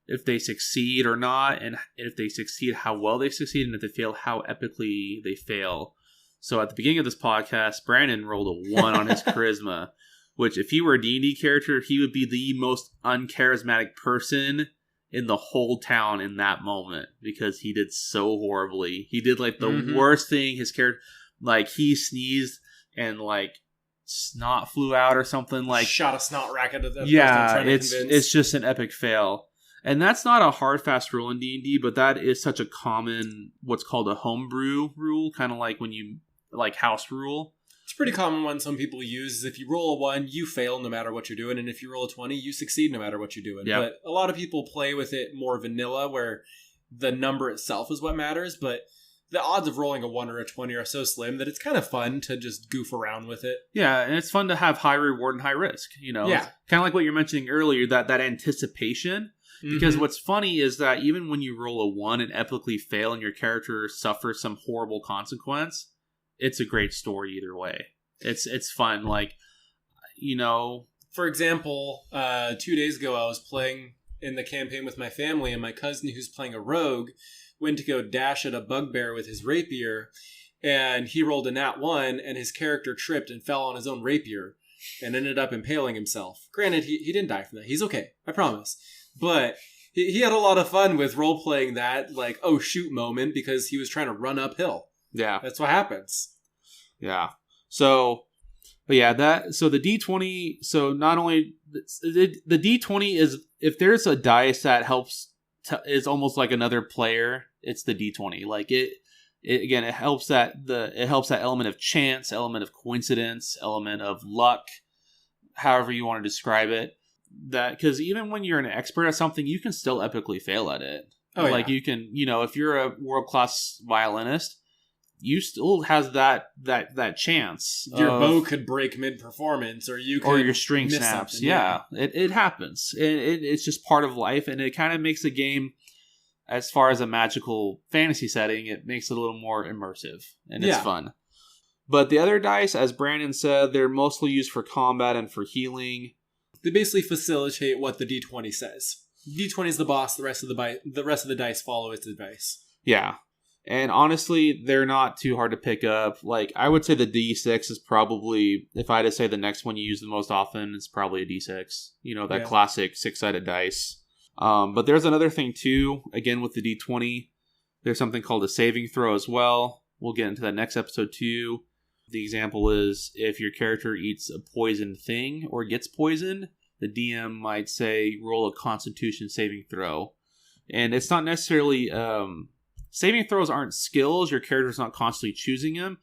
if they succeed or not, and if they succeed, how well they succeed, and if they fail, how epically they fail. So at the beginning of this podcast, Brandon rolled a 1 on his charisma, which if he were a D&D character, he would be the most uncharismatic person in the whole town in that moment, because he did so horribly. He did like the worst thing. His character, like, he sneezed and like snot flew out or something, like shot a snot racket at that yeah, person trying to convince. It's just an epic fail. And that's not a hard, fast rule in D&D, but that is such a common, what's called a homebrew rule, kind of like when you, like, house rule. It's a pretty common one some people use. Is if you roll a 1, you fail no matter what you're doing, and if you roll a 20, you succeed no matter what you're doing. Yep. But a lot of people play with it more vanilla, where the number itself is what matters, but the odds of rolling a 1 or a 20 are so slim that it's kind of fun to just goof around with it. Yeah, and it's fun to have high reward and high risk, you know? Yeah. Kind of like what you're mentioning earlier, that anticipation. Because what's funny is that even when you roll a 1 and epically fail and your character suffers some horrible consequence, it's a great story either way. It's fun. Like, you know... For example, 2 days ago I was playing in the campaign with my family, and my cousin, who's playing a rogue, went to go dash at a bugbear with his rapier, and he rolled a nat 1, and his character tripped and fell on his own rapier and ended up impaling himself. Granted, he didn't die from that. He's okay, I promise. But he had a lot of fun with role-playing that, like, oh shoot moment, because he was trying to run uphill. Yeah. That's what happens. Yeah. So, but yeah, so the D20, so not only, the D20 is, if there's a dice that helps, is almost like another player, it's the D20. Like again, it helps that element of chance, element of coincidence, element of luck, however you want to describe it. That, because even when you're an expert at something, you can still epically fail at it. Oh, like yeah. you can, you know, if you're a world-class violinist, you still has that chance. Your bow could break mid-performance, or your string miss snaps. something, Yeah, it happens. It's just part of life, and it kind of makes the game, as far as a magical fantasy setting, it makes it a little more immersive, and it's fun. But the other dice, as Brandon said, they're mostly used for combat and for healing. They basically facilitate what the D20 says. D20 is the boss. The rest of the dice follow its advice. Yeah, and honestly, they're not too hard to pick up. Like, I would say the D6 is probably, if I had to say the next one you use the most often, it's probably a D6. You know, that classic 6-sided dice. But there's another thing too. Again, with the D20, there's something called a saving throw as well. We'll get into that next episode too. The example is if your character eats a poisoned thing or gets poisoned, the DM might say roll a Constitution saving throw. And it's not necessarily... saving throws aren't skills. Your character's not constantly choosing them.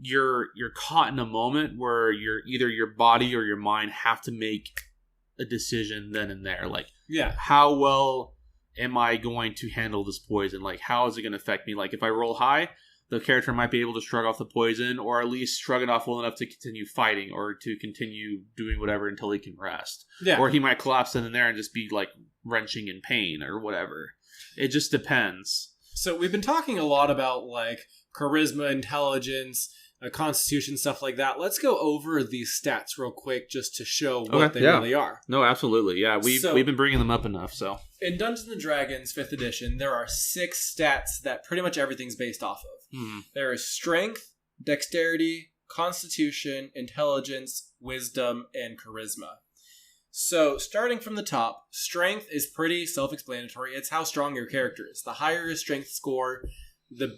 You're caught in a moment where either your body or your mind have to make a decision then and there. Like, how well am I going to handle this poison? Like, how is it going to affect me? Like, if I roll high, the character might be able to shrug off the poison, or at least shrug it off well enough to continue fighting, or to continue doing whatever until he can rest. Yeah. Or he might collapse in there and just be like wrenching in pain or whatever. It just depends. So we've been talking a lot about like charisma, intelligence, constitution, stuff like that. Let's go over these stats real quick just to show what they really are. No, absolutely. Yeah, we've been bringing them up enough. So in Dungeons & Dragons 5th edition, there are 6 stats that pretty much everything's based off of. There is strength, dexterity, constitution, intelligence, wisdom, and charisma. So, starting from the top, strength is pretty self-explanatory. It's how strong your character is. The higher your strength score, the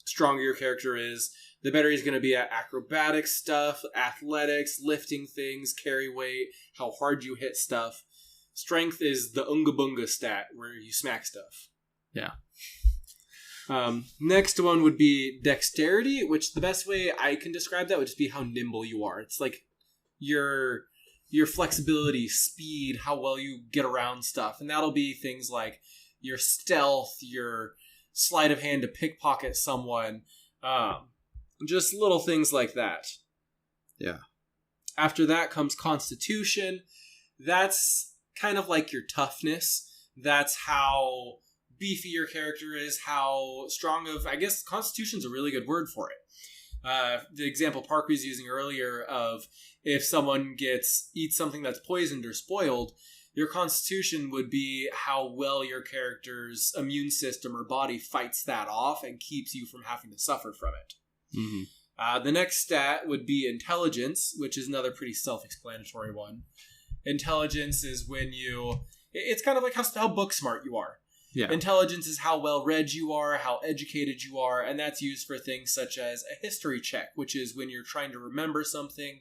stronger your character is. The better he's going to be at acrobatic stuff, athletics, lifting things, carry weight, how hard you hit stuff. Strength is the unga bunga stat, where you smack stuff. Yeah. Next one would be dexterity, which the best way I can describe that would just be how nimble you are. It's like your flexibility, speed, how well you get around stuff. And that'll be things like your stealth, your sleight of hand to pickpocket someone. Just little things like that. Yeah. After that comes constitution. That's kind of like your toughness. That's how beefy your character is, how strong of... I guess constitution's a really good word for it. The example Parker was using earlier of if someone eats something that's poisoned or spoiled, your constitution would be how well your character's immune system or body fights that off and keeps you from having to suffer from it. Mm-hmm. The next stat would be intelligence, which is another pretty self-explanatory one. Intelligence is when it's kind of like how book smart you are. Yeah. Intelligence is how well read you are, how educated you are, and that's used for things such as a history check, which is when you're trying to remember something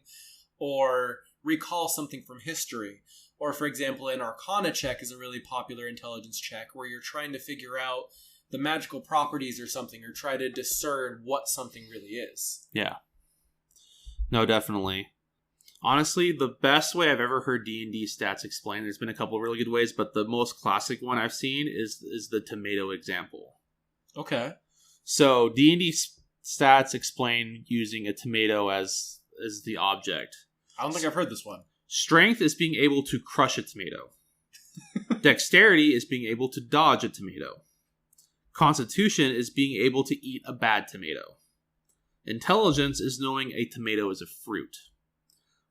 or recall something from history. Or, for example, an Arcana check is a really popular intelligence check where you're trying to figure out the magical properties or something, or try to discern what something really is. Yeah. No, definitely. Honestly, the best way I've ever heard D&D stats explained, there's been a couple of really good ways, but the most classic one I've seen is the tomato example. Okay. So D&D stats explain using a tomato as the object. I don't think I've heard this one. Strength is being able to crush a tomato. Dexterity is being able to dodge a tomato. Constitution is being able to eat a bad tomato. Intelligence is knowing a tomato is a fruit.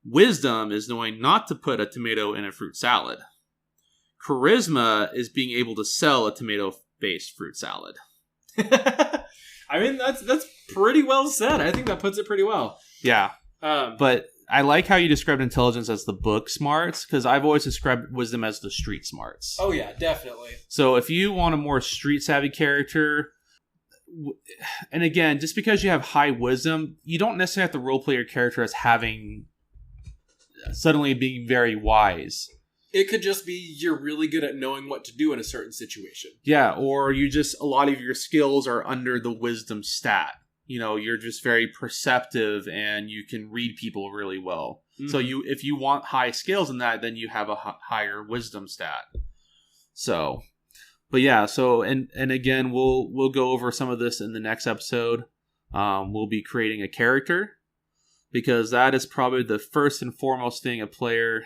Wisdom is knowing not to put a tomato in a fruit salad. Charisma is being able to sell a tomato-based fruit salad. I mean, that's pretty well said. I think that puts it pretty well. Yeah. But I like how you described intelligence as the book smarts, because I've always described wisdom as the street smarts. Oh, yeah, definitely. So if you want a more street-savvy character, and again, just because you have high wisdom, you don't necessarily have to roleplay your character as suddenly being very wise. It could just be you're really good at knowing what to do in a certain situation. Yeah, or a lot of your skills are under the wisdom stat. You're just very perceptive and you can read people really well. Mm-hmm. So if you want high skills in that, then you have a higher wisdom stat. So, but yeah, and again, we'll go over some of this in the next episode. We'll be creating a character, because that is probably the first and foremost thing a player,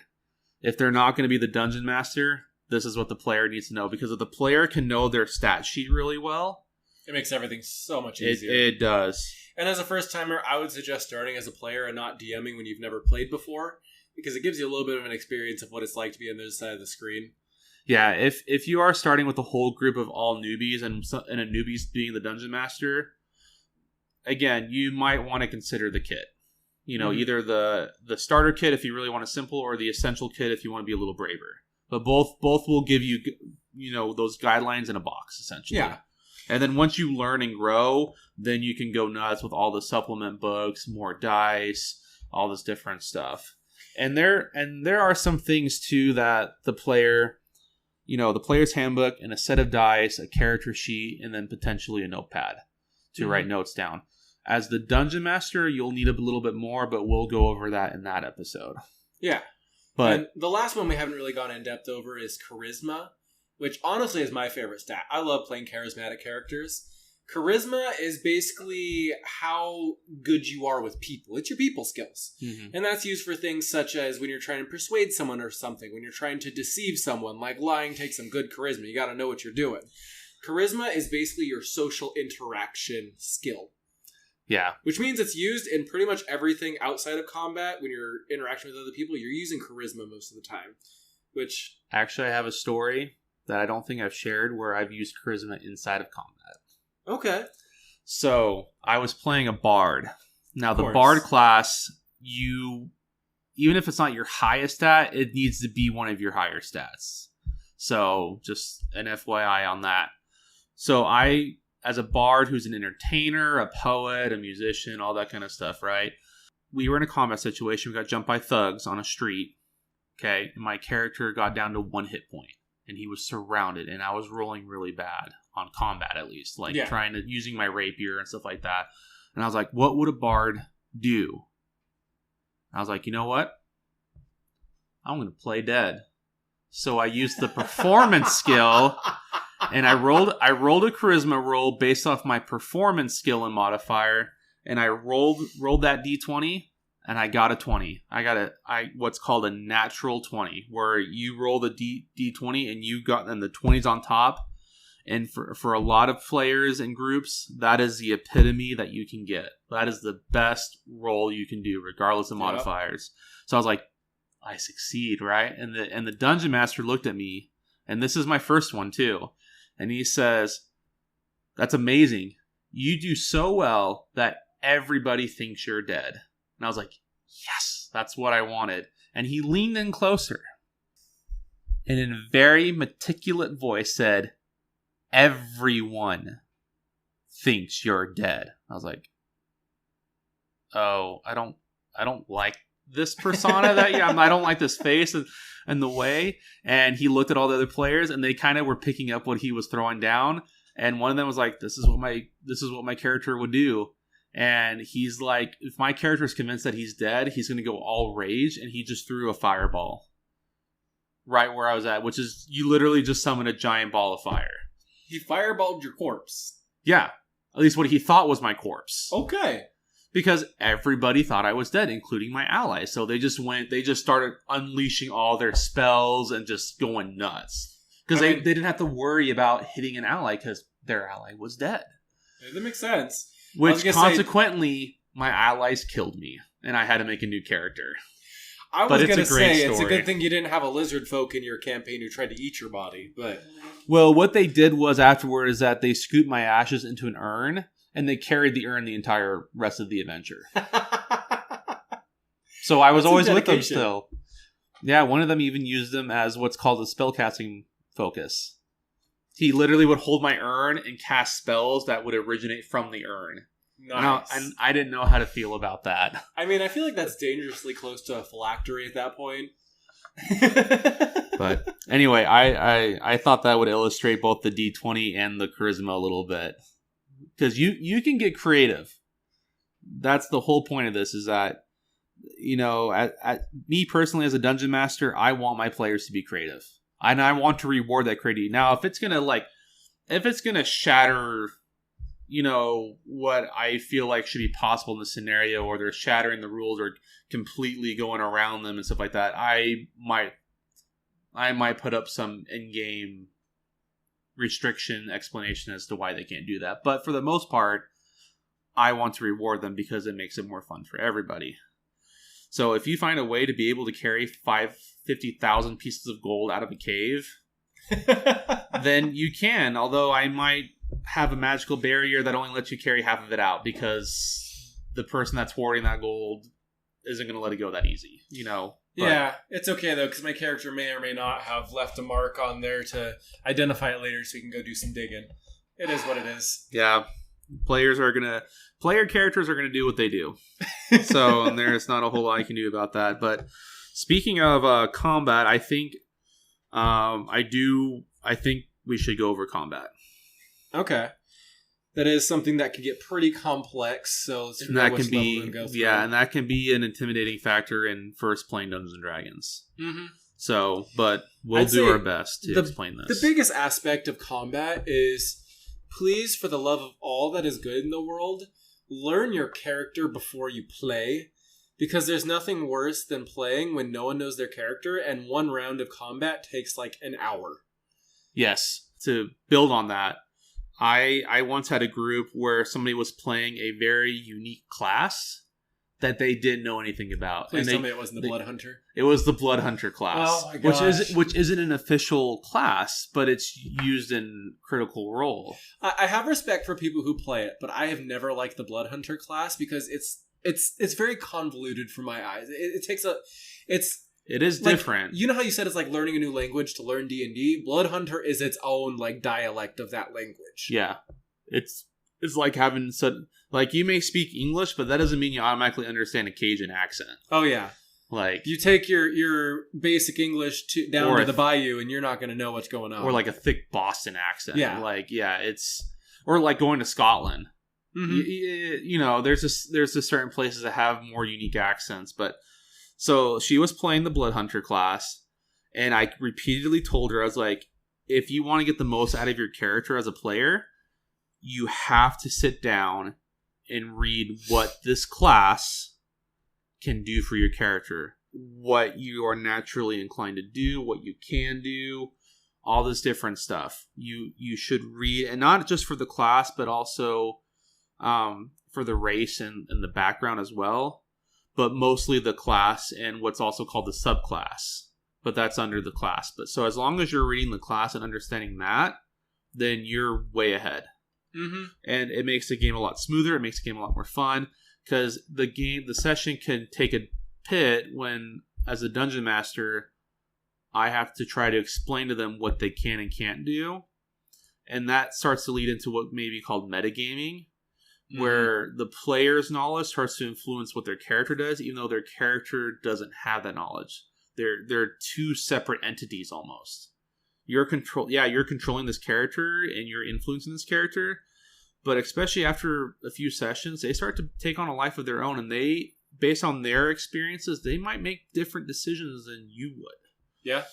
if they're not going to be the dungeon master, this is what the player needs to know. Because if the player can know their stat sheet really well, it makes everything so much easier. It does. And as a first timer, I would suggest starting as a player and not DMing when you've never played before, because it gives you a little bit of an experience of what it's like to be on the other side of the screen. Yeah, if you are starting with a whole group of all newbies and a newbie being the dungeon master, again, you might want to consider the kit. Either the starter kit if you really want a simple, or the essential kit if you want to be a little braver. But both will give you those guidelines in a box, essentially. Yeah. And then once you learn and grow, then you can go nuts with all the supplement books, more dice, all this different stuff. And there are some things too that the player, the player's handbook and a set of dice, a character sheet, and then potentially a notepad to write notes down. As the dungeon master, you'll need a little bit more, but we'll go over that in that episode. Yeah. But and the last one we haven't really gone in depth over is charisma, which honestly is my favorite stat. I love playing charismatic characters. Charisma is basically how good you are with people. It's your people skills. Mm-hmm. And that's used for things such as when you're trying to persuade someone or something, when you're trying to deceive someone, like lying takes some good charisma. You got to know what you're doing. Charisma is basically your social interaction skill. Yeah. Which means it's used in pretty much everything outside of combat. When you're interacting with other people, you're using charisma most of the time. Which... Actually, I have a story that I don't think I've shared where I've used charisma inside of combat. Okay. So, I was playing a bard. Now, the bard class, even if it's not your highest stat, it needs to be one of your higher stats. So, just an FYI on that. So, as a bard who's an entertainer, a poet, a musician, all that kind of stuff, right? We were in a combat situation. We got jumped by thugs on a street. Okay. And my character got down to 1 hit point. And he was surrounded. And I was rolling really bad on combat, at least. Using my rapier and stuff like that. And I was like, what would a bard do? I was like, you know what? I'm going to play dead. So I used the performance skill. And I rolled a charisma roll based off my performance skill and modifier, and I rolled that d20, and I got a 20. I got what's called a natural 20, where you roll the d20 and the 20's on top, And for a lot of players and groups, that is the epitome that you can get. That is the best role you can do, regardless of modifiers. So I was like, I succeed, right? And the dungeon master looked at me, and this is my first one too. And he says, "That's amazing. You do so well that everybody thinks you're dead." And I was like, yes, that's what I wanted. And he leaned in closer and in a very meticulous voice said, "Everyone thinks you're dead." I was like, oh, I don't like this persona that I don't like this face and the way. And he looked at all the other players, and they kind of were picking up what he was throwing down. And one of them was like, this is what my character would do. And he's like, if my character is convinced that he's dead, he's going to go all rage. And he just threw a fireball right where I was at, which is you literally just summon a giant ball of fire. He fireballed your corpse. Yeah. At least what he thought was my corpse. Okay. Because everybody thought I was dead, including my allies. So they just started unleashing all their spells and just going nuts. Because they didn't have to worry about hitting an ally because their ally was dead. That makes sense. Which consequently, my allies killed me. And I had to make a new character. I was going to say, it's a good thing you didn't have a lizard folk in your campaign who tried to eat your body. But well, what they did was afterward is that they scooped my ashes into an urn, and they carried the urn the entire rest of the adventure. So I was always with them still. Yeah, one of them even used them as what's called a spellcasting focus. He literally would hold my urn and cast spells that would originate from the urn. Nice. And I didn't know how to feel about that. I mean, I feel like that's dangerously close to a phylactery at that point. But anyway, I thought that would illustrate both the D20 and the charisma a little bit. Because you can get creative. That's the whole point of this, is that, at me personally as a dungeon master, I want my players to be creative. And I want to reward that creativity. Now, if it's gonna shatter, what I feel like should be possible in the scenario, or they're shattering the rules or completely going around them and stuff like that, I might put up some in-game restriction explanation as to why they can't do that. But for the most part, I want to reward them because it makes it more fun for everybody. So if you find a way to be able to carry 50,000 pieces of gold out of a cave, then you can. Although I might have a magical barrier that only lets you carry half of it out because the person that's hoarding that gold isn't going to let it go that easy, But, yeah, it's okay though, because my character may or may not have left a mark on there to identify it later so we can go do some digging. It is what it is. Yeah. Player characters are going to do what they do. So there's not a whole lot I can do about that. But speaking of combat, I think we should go over combat. Okay. That is something that can get pretty complex. So let's and that can be and that can be an intimidating factor in first playing Dungeons and Dragons. Mm-hmm. So, but we'll do our best to explain this. The biggest aspect of combat is, please, for the love of all that is good in the world, learn your character before you play. Because there's nothing worse than playing when no one knows their character, and one round of combat takes like an hour. Yes. To build on that, I once had a group where somebody was playing a very unique class that they didn't know anything about. Please tell me it wasn't the Blood Hunter. It was the Blood Hunter class. Oh my gosh. Which isn't an official class, but it's used in Critical Role. I have respect for people who play it, but I have never liked the Blood Hunter class because it's very convoluted for my eyes. It is different. You know how you said it's like learning a new language to learn D&D? Blood Hunter is its own like dialect of that language. Yeah. It's like having like you may speak English, but that doesn't mean you automatically understand a Cajun accent. Oh yeah. Like you take your basic English down to the bayou and you're not going to know what's going on. Or like a thick Boston accent. Yeah. Like or like going to Scotland. Mm-hmm. There's certain places that have more unique accents, but so she was playing the Blood Hunter class, and I repeatedly told her, I was like, if you want to get the most out of your character as a player, you have to sit down and read what this class can do for your character, what you are naturally inclined to do, what you can do, all this different stuff. You should read, and not just for the class, but also for the race and the background as well. But mostly the class and what's also called the subclass. But that's under the class. But so as long as you're reading the class and understanding that, then you're way ahead. Mm-hmm. And it makes the game a lot smoother. It makes the game a lot more fun. Because the session can take a pit when, as a dungeon master, I have to try to explain to them what they can and can't do. And that starts to lead into what may be called metagaming, where the player's knowledge starts to influence what their character does, even though their character doesn't have that knowledge. They're two separate entities almost. You're controlling this character and you're influencing this character, but especially after a few sessions, they start to take on a life of their own, and they, based on their experiences, they might make different decisions than you would. Yeah.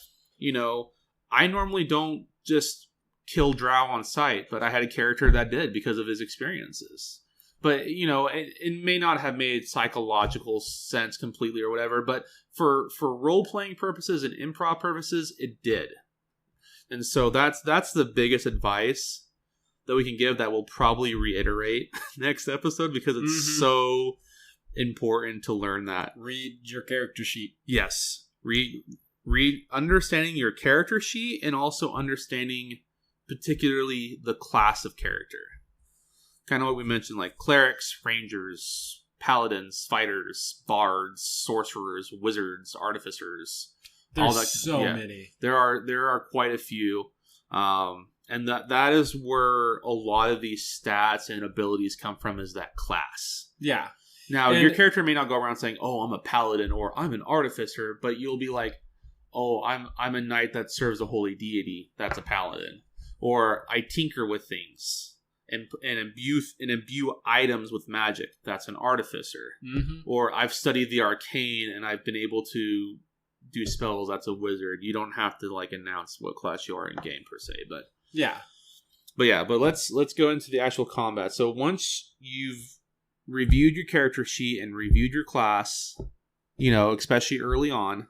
I normally don't just kill drow on sight, but I had a character that did because of his experiences. But, it may not have made psychological sense completely or whatever, but for role-playing purposes and improv purposes, it did. And so that's the biggest advice that we can give that we'll probably reiterate next episode, because it's so important to learn that. Read your character sheet. Yes. Read understanding your character sheet, and also understanding particularly the class of character. Kind of what we mentioned, like clerics, rangers, paladins, fighters, bards, sorcerers, wizards, artificers. There's so many. There are quite a few. And that is where a lot of these stats and abilities come from, is that class. Yeah. Now, your character may not go around saying, "Oh, I'm a paladin," or "I'm an artificer," but you'll be like, "Oh, I'm a knight that serves a holy deity." That's a paladin. Or I tinker with things and imbue items with magic. That's an artificer. Mm-hmm. Or I've studied the arcane and I've been able to do spells. That's a wizard. You don't have to announce what class you are in game per se, but yeah. But let's go into the actual combat. So once you've reviewed your character sheet and reviewed your class, especially early on,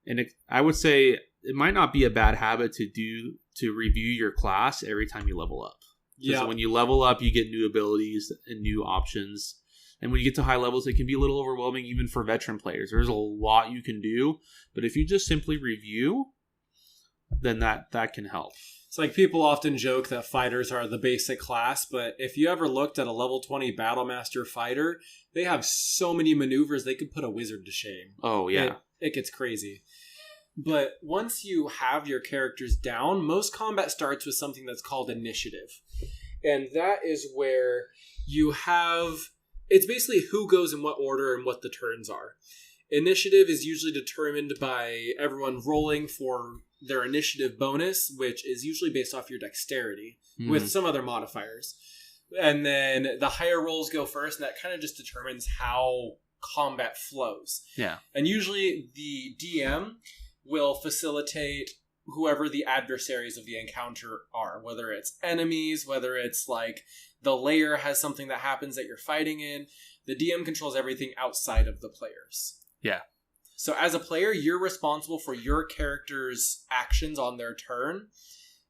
and I would say it might not be a bad habit to review your class every time you level up. Yeah. When you level up, you get new abilities and new options. And when you get to high levels, it can be a little overwhelming even for veteran players. There's a lot you can do, but if you just simply review, then that can help. It's like people often joke that fighters are the basic class, but if you ever looked at a level 20 Battlemaster fighter, they have so many maneuvers they could put a wizard to shame. Oh, yeah. It gets crazy. But once you have your characters down, most combat starts with something that's called initiative. And that is where you have... It's basically who goes in what order and what the turns are. Initiative is usually determined by everyone rolling for their initiative bonus, which is usually based off your dexterity, with some other modifiers. And then the higher rolls go first, and that kind of just determines how combat flows. Yeah. And usually the DM will facilitate whoever the adversaries of the encounter are, whether it's enemies, whether it's the layer has something that happens that you're fighting in. The DM controls everything outside of the players. Yeah. So as a player, you're responsible for your character's actions on their turn.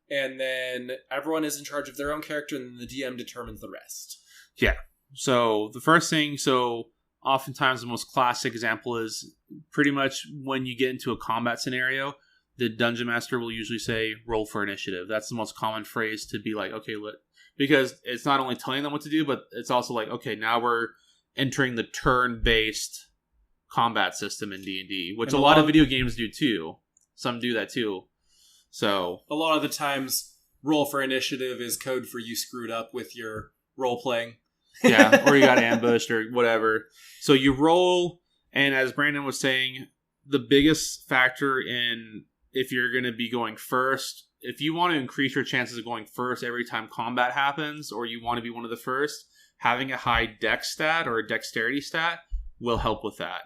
And then everyone is in charge of their own character, and the DM determines the rest. Yeah. So the first thing, oftentimes the most classic example is pretty much when you get into a combat scenario, the Dungeon Master will usually say, roll for initiative. That's the most common phrase to be like, okay, because it's not only telling them what to do, but it's also like, okay, now we're entering the turn-based combat system in D&D, which a lot of video games do too. Some do that too. So a lot of the times, roll for initiative is code for you screwed up with your role-playing. Yeah, or you got ambushed or whatever. So you roll, and as Brandon was saying, the biggest factor in if you're going to be going first, if you want to increase your chances of going first every time combat happens, or you want to be one of the first, having a high dex stat or a dexterity stat will help with that.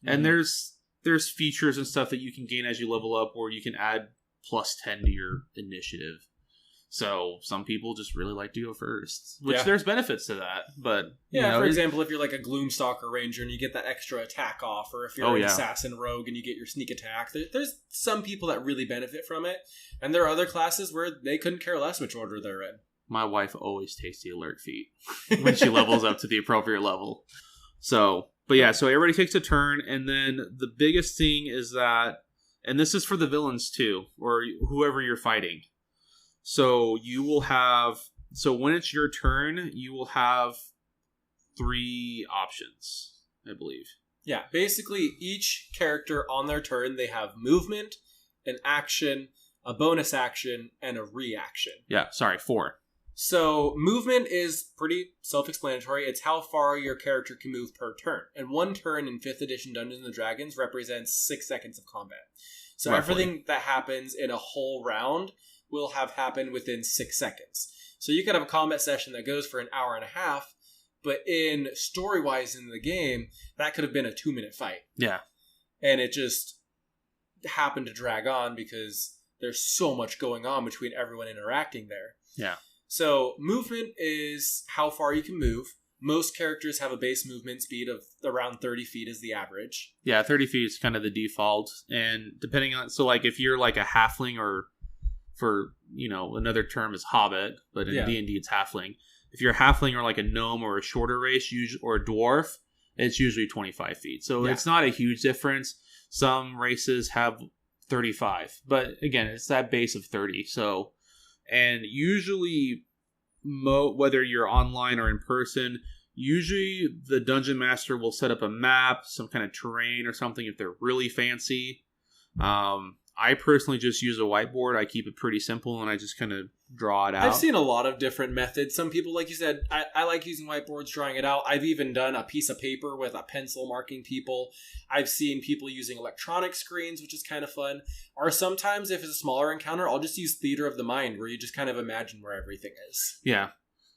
Mm-hmm. And there's features and stuff that you can gain as you level up, or you can add +10 to your initiative. So some people just really like to go first, which Yeah. there's benefits to that. But Yeah, for example, if you're like a Gloomstalker Ranger and you get that extra attack off, or if you're an Assassin Rogue and you get your sneak attack, there's some people that really benefit from it. And there are other classes where they couldn't care less which order they're in. my wife always takes the alert feat when she levels up to the appropriate level. So, but yeah, so everybody takes a turn, and then the biggest thing is that, and this is for the villains too, or whoever you're fighting. So you will have, so when it's your turn, you will have 3 options, I believe. Yeah, basically each character on their turn, they have movement, an action, a bonus action, and a reaction. Yeah, sorry, 4. So movement is pretty self-explanatory. It's how far your character can move per turn. And 1 turn in 5th edition Dungeons & Dragons represents 6 seconds of combat. So Roughly. everything that happens in a whole round will have happened within 6 seconds. So you could have a combat session that goes for an hour and a half, but in story-wise in the game, that could have been a 2-minute fight. Yeah. And it just happened to drag on because there's so much going on between everyone interacting there. Yeah. So movement is how far you can move. Most characters have a base movement speed of around 30 feet is the average. Yeah, 30 feet is kind of the default. And depending on, so like if you're like a halfling, or for, another term is hobbit, but in D&D it's halfling. If you're a halfling or like a gnome or a shorter race, or a dwarf, it's usually 25 feet. So it's not a huge difference. Some races have 35, but again, it's that base of 30. So, and usually, whether you're online or in person, usually the dungeon master will set up a map, some kind of terrain or something if they're really fancy. I personally just use a whiteboard. I keep it pretty simple, and I just kind of draw it out. I've seen a lot of different methods. Some people, like you said, I like using whiteboards, drawing it out. I've even done a piece of paper with a pencil marking people. I've seen people using electronic screens, which is kind of fun. Or sometimes, if it's a smaller encounter, I'll just use theater of the mind, where you just kind of imagine where everything is. Yeah.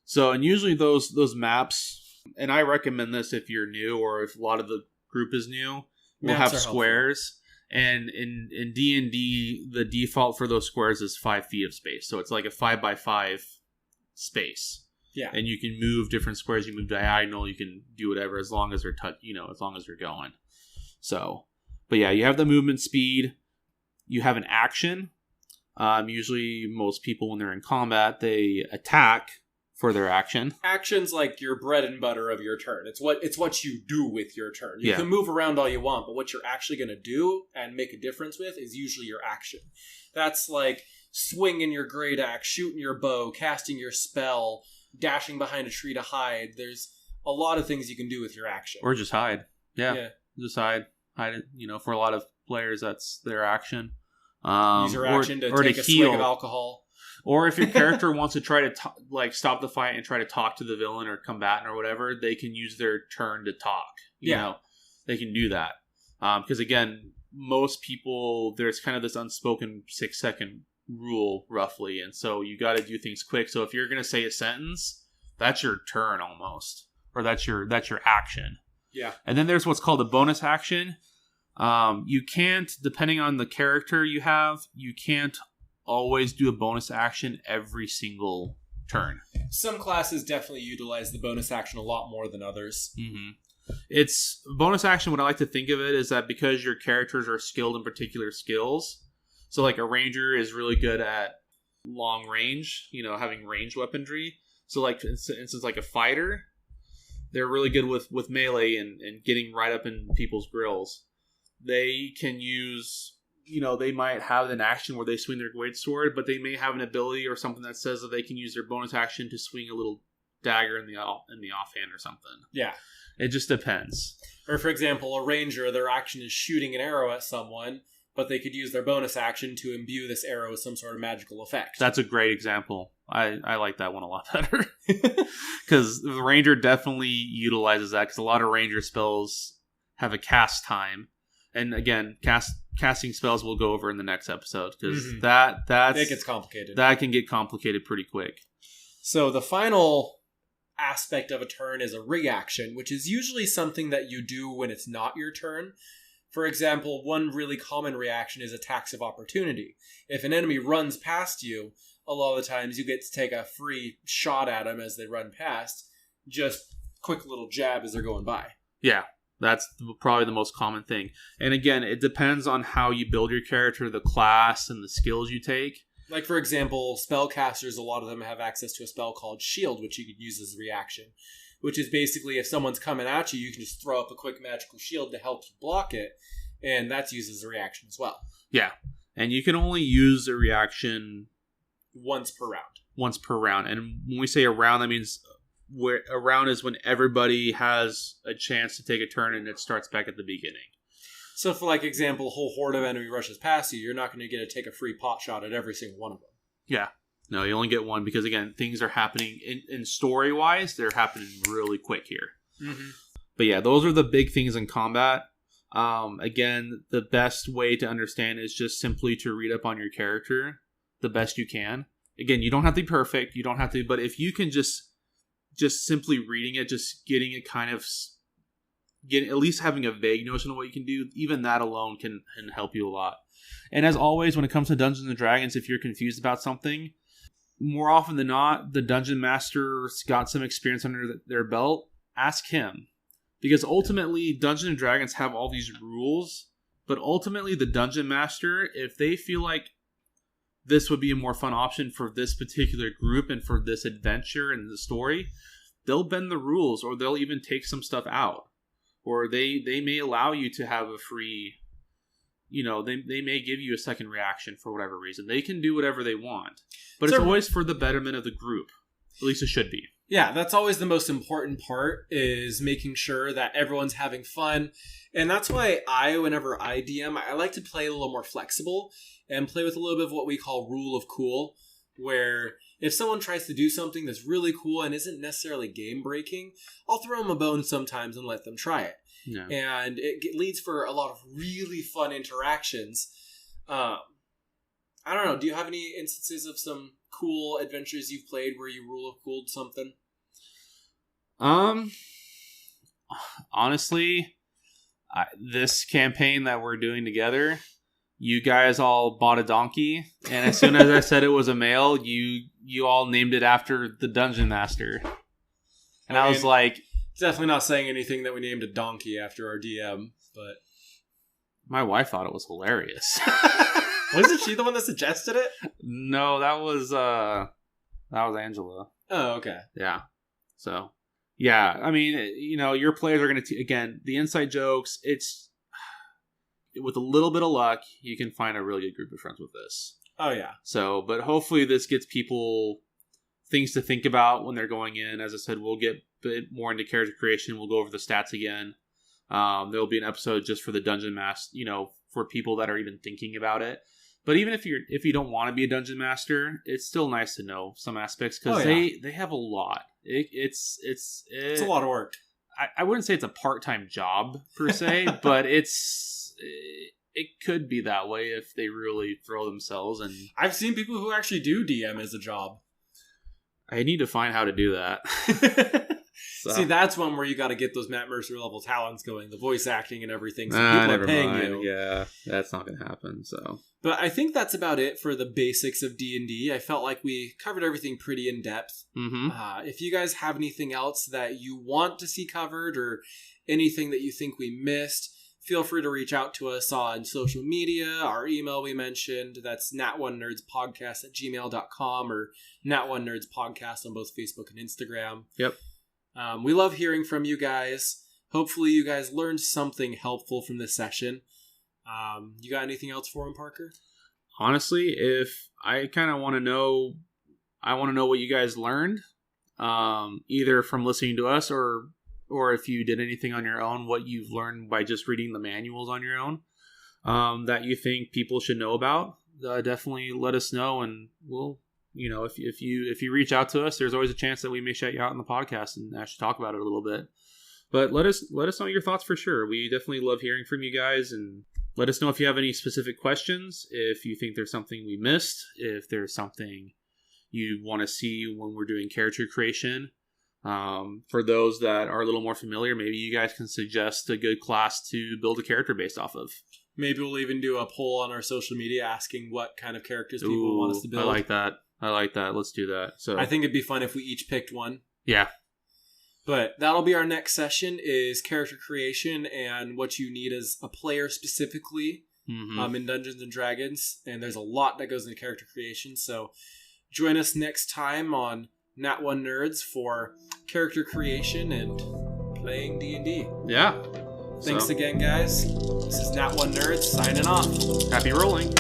So, and usually those maps, and I recommend this if you're new or if a lot of the group is new, will have squares. And in D&D, the default for those squares is 5 feet of space. So it's like a 5x5 space. Yeah. And you can move different squares. You move diagonal. You can do whatever as long as they're as long as they're going. So, but yeah, you have the movement speed. You have an action. Usually, most people when they're in combat, they attack for their action. Action's like your bread and butter of your turn. It's what you do with your turn. You can move around all you want, but what you're actually going to do and make a difference with is usually your action. That's like swinging your great axe, shooting your bow, casting your spell, dashing behind a tree to hide. There's a lot of things you can do with your action. Or just hide. Yeah. Just hide it. For a lot of players, that's their action. Use your action to take a swig of alcohol. Or if your character wants to try to stop the fight and try to talk to the villain or combatant or whatever, they can use their turn to talk. You know, they can do that. Because again, most people, there's kind of this unspoken 6-second rule roughly. And so you got to do things quick. So if you're going to say a sentence, that's your turn almost. Or that's your action. Yeah. And then there's what's called a bonus action. You can't, depending on the character you have, you can't always do a bonus action every single turn. Some classes definitely utilize the bonus action a lot more than others. Mm-hmm. It's bonus action. What I like to think of it is that because your characters are skilled in particular skills, so like a ranger is really good at long range, having ranged weaponry. So like, for instance, like a fighter, they're really good with melee and getting right up in people's grills. They can use, they might have an action where they swing their great sword, but they may have an ability or something that says that they can use their bonus action to swing a little dagger in the offhand or something. Yeah. It just depends. Or for example, a ranger, their action is shooting an arrow at someone, but they could use their bonus action to imbue this arrow with some sort of magical effect. That's a great example. I like that one a lot better. Because the ranger definitely utilizes that, because a lot of ranger spells have a cast time. And again, casting spells we'll go over in the next episode, because it gets complicated. That can get complicated pretty quick. So the final aspect of a turn is a reaction, which is usually something that you do when it's not your turn. For example, one really common reaction is attacks of opportunity. If an enemy runs past you, a lot of the times you get to take a free shot at them as they run past. Just quick little jab as they're going by. Yeah, that's probably the most common thing. And again, it depends on how you build your character, the class, and the skills you take. Like, for example, spellcasters, a lot of them have access to a spell called Shield, which you could use as a reaction. Which is basically, if someone's coming at you, you can just throw up a quick magical shield to help you block it. And that's used as a reaction as well. Yeah, and you can only use a reaction once per round. And when we say a round, that means where a round is when everybody has a chance to take a turn and it starts back at the beginning. So for like example, a whole horde of enemy rushes past you, you're not going to get to take a free pot shot at every single one of them. Yeah. No, you only get one because, again, things are happening in story-wise. They're happening really quick here. Mm-hmm. But yeah, those are the big things in combat. Again, the best way to understand is just simply to read up on your character the best you can. Again, you don't have to be perfect. You don't have to, but if you can just simply reading it, just getting it kind of, at least having a vague notion of what you can do, even that alone can help you a lot. And as always, when it comes to Dungeons and Dragons, if you're confused about something, more often than not, the Dungeon Master's got some experience under their belt. Ask him. Because ultimately, Dungeons and Dragons have all these rules, but ultimately the Dungeon Master, if they feel like this would be a more fun option for this particular group and for this adventure and the story, they'll bend the rules, or they'll even take some stuff out. Or they may allow you to have a free, they may give you a second reaction for whatever reason. They can do whatever they want. But it's always for the betterment of the group. At least it should be. Yeah, that's always the most important part, is making sure that everyone's having fun. And that's why whenever I DM, I like to play a little more flexible and play with a little bit of what we call rule of cool, where if someone tries to do something that's really cool and isn't necessarily game breaking, I'll throw them a bone sometimes and let them try it. Yeah. And it leads for a lot of really fun interactions. I don't know. Do you have any instances of some cool adventures you've played where you rule of cooled something? Honestly, this campaign that we're doing together, you guys all bought a donkey, and as soon as I said it was a male, you all named it after the Dungeon Master. And I was like, definitely not saying anything that we named a donkey after our DM, but my wife thought it was hilarious. Wasn't she the one that suggested it? No, that was Angela. Oh, okay. Yeah. So, yeah, I mean, your players are going to, again, the inside jokes, it's, with a little bit of luck, you can find a really good group of friends with this. Oh, yeah. So, but hopefully this gets people things to think about when they're going in. As I said, we'll get a bit more into character creation. We'll go over the stats again. There'll be an episode just for the Dungeon Master, for people that are even thinking about it. But even if you don't want to be a Dungeon Master, it's still nice to know some aspects, because they have a lot. It's a lot of work. I wouldn't say it's a part-time job per se, but it could be that way if they really throw themselves. And I've seen people who actually do DM as a job. I need to find how to do that. So. See, that's one where you got to get those Matt Mercer level talents going, the voice acting and everything. So people are paying you. Yeah, that's not going to happen. So, but I think that's about it for the basics of D&D. I felt like we covered everything pretty in depth. Mm-hmm. If you guys have anything else that you want to see covered, or anything that you think we missed, feel free to reach out to us on social media. Our email we mentioned, that's nat1nerdspodcast@gmail.com, or nat1nerdspodcast on both Facebook and Instagram. Yep. We love hearing from you guys. Hopefully you guys learned something helpful from this session. You got anything else for him, Parker? Honestly, if I kind of want to know, what you guys learned, either from listening to us or if you did anything on your own, what you've learned by just reading the manuals on your own, that you think people should know about, definitely let us know, and we'll, if you reach out to us, there's always a chance that we may shout you out on the podcast and actually talk about it a little bit. But let us know your thoughts for sure. We definitely love hearing from you guys, and let us know if you have any specific questions, if you think there's something we missed, if there's something you want to see when we're doing character creation. For those that are a little more familiar, maybe you guys can suggest a good class to build a character based off of. Maybe we'll even do a poll on our social media asking what kind of characters people want us to build. I like that. I like that. Let's do that. So I think it'd be fun if we each picked one. yeah. But that'll be our next session is character creation and what you need as a player specifically in Dungeons and Dragons. And there's a lot that goes into character creation. So join us next time on Nat One Nerds for character creation and playing D&D. Yeah. Thanks again, guys. This is Nat One Nerds signing off. Happy rolling.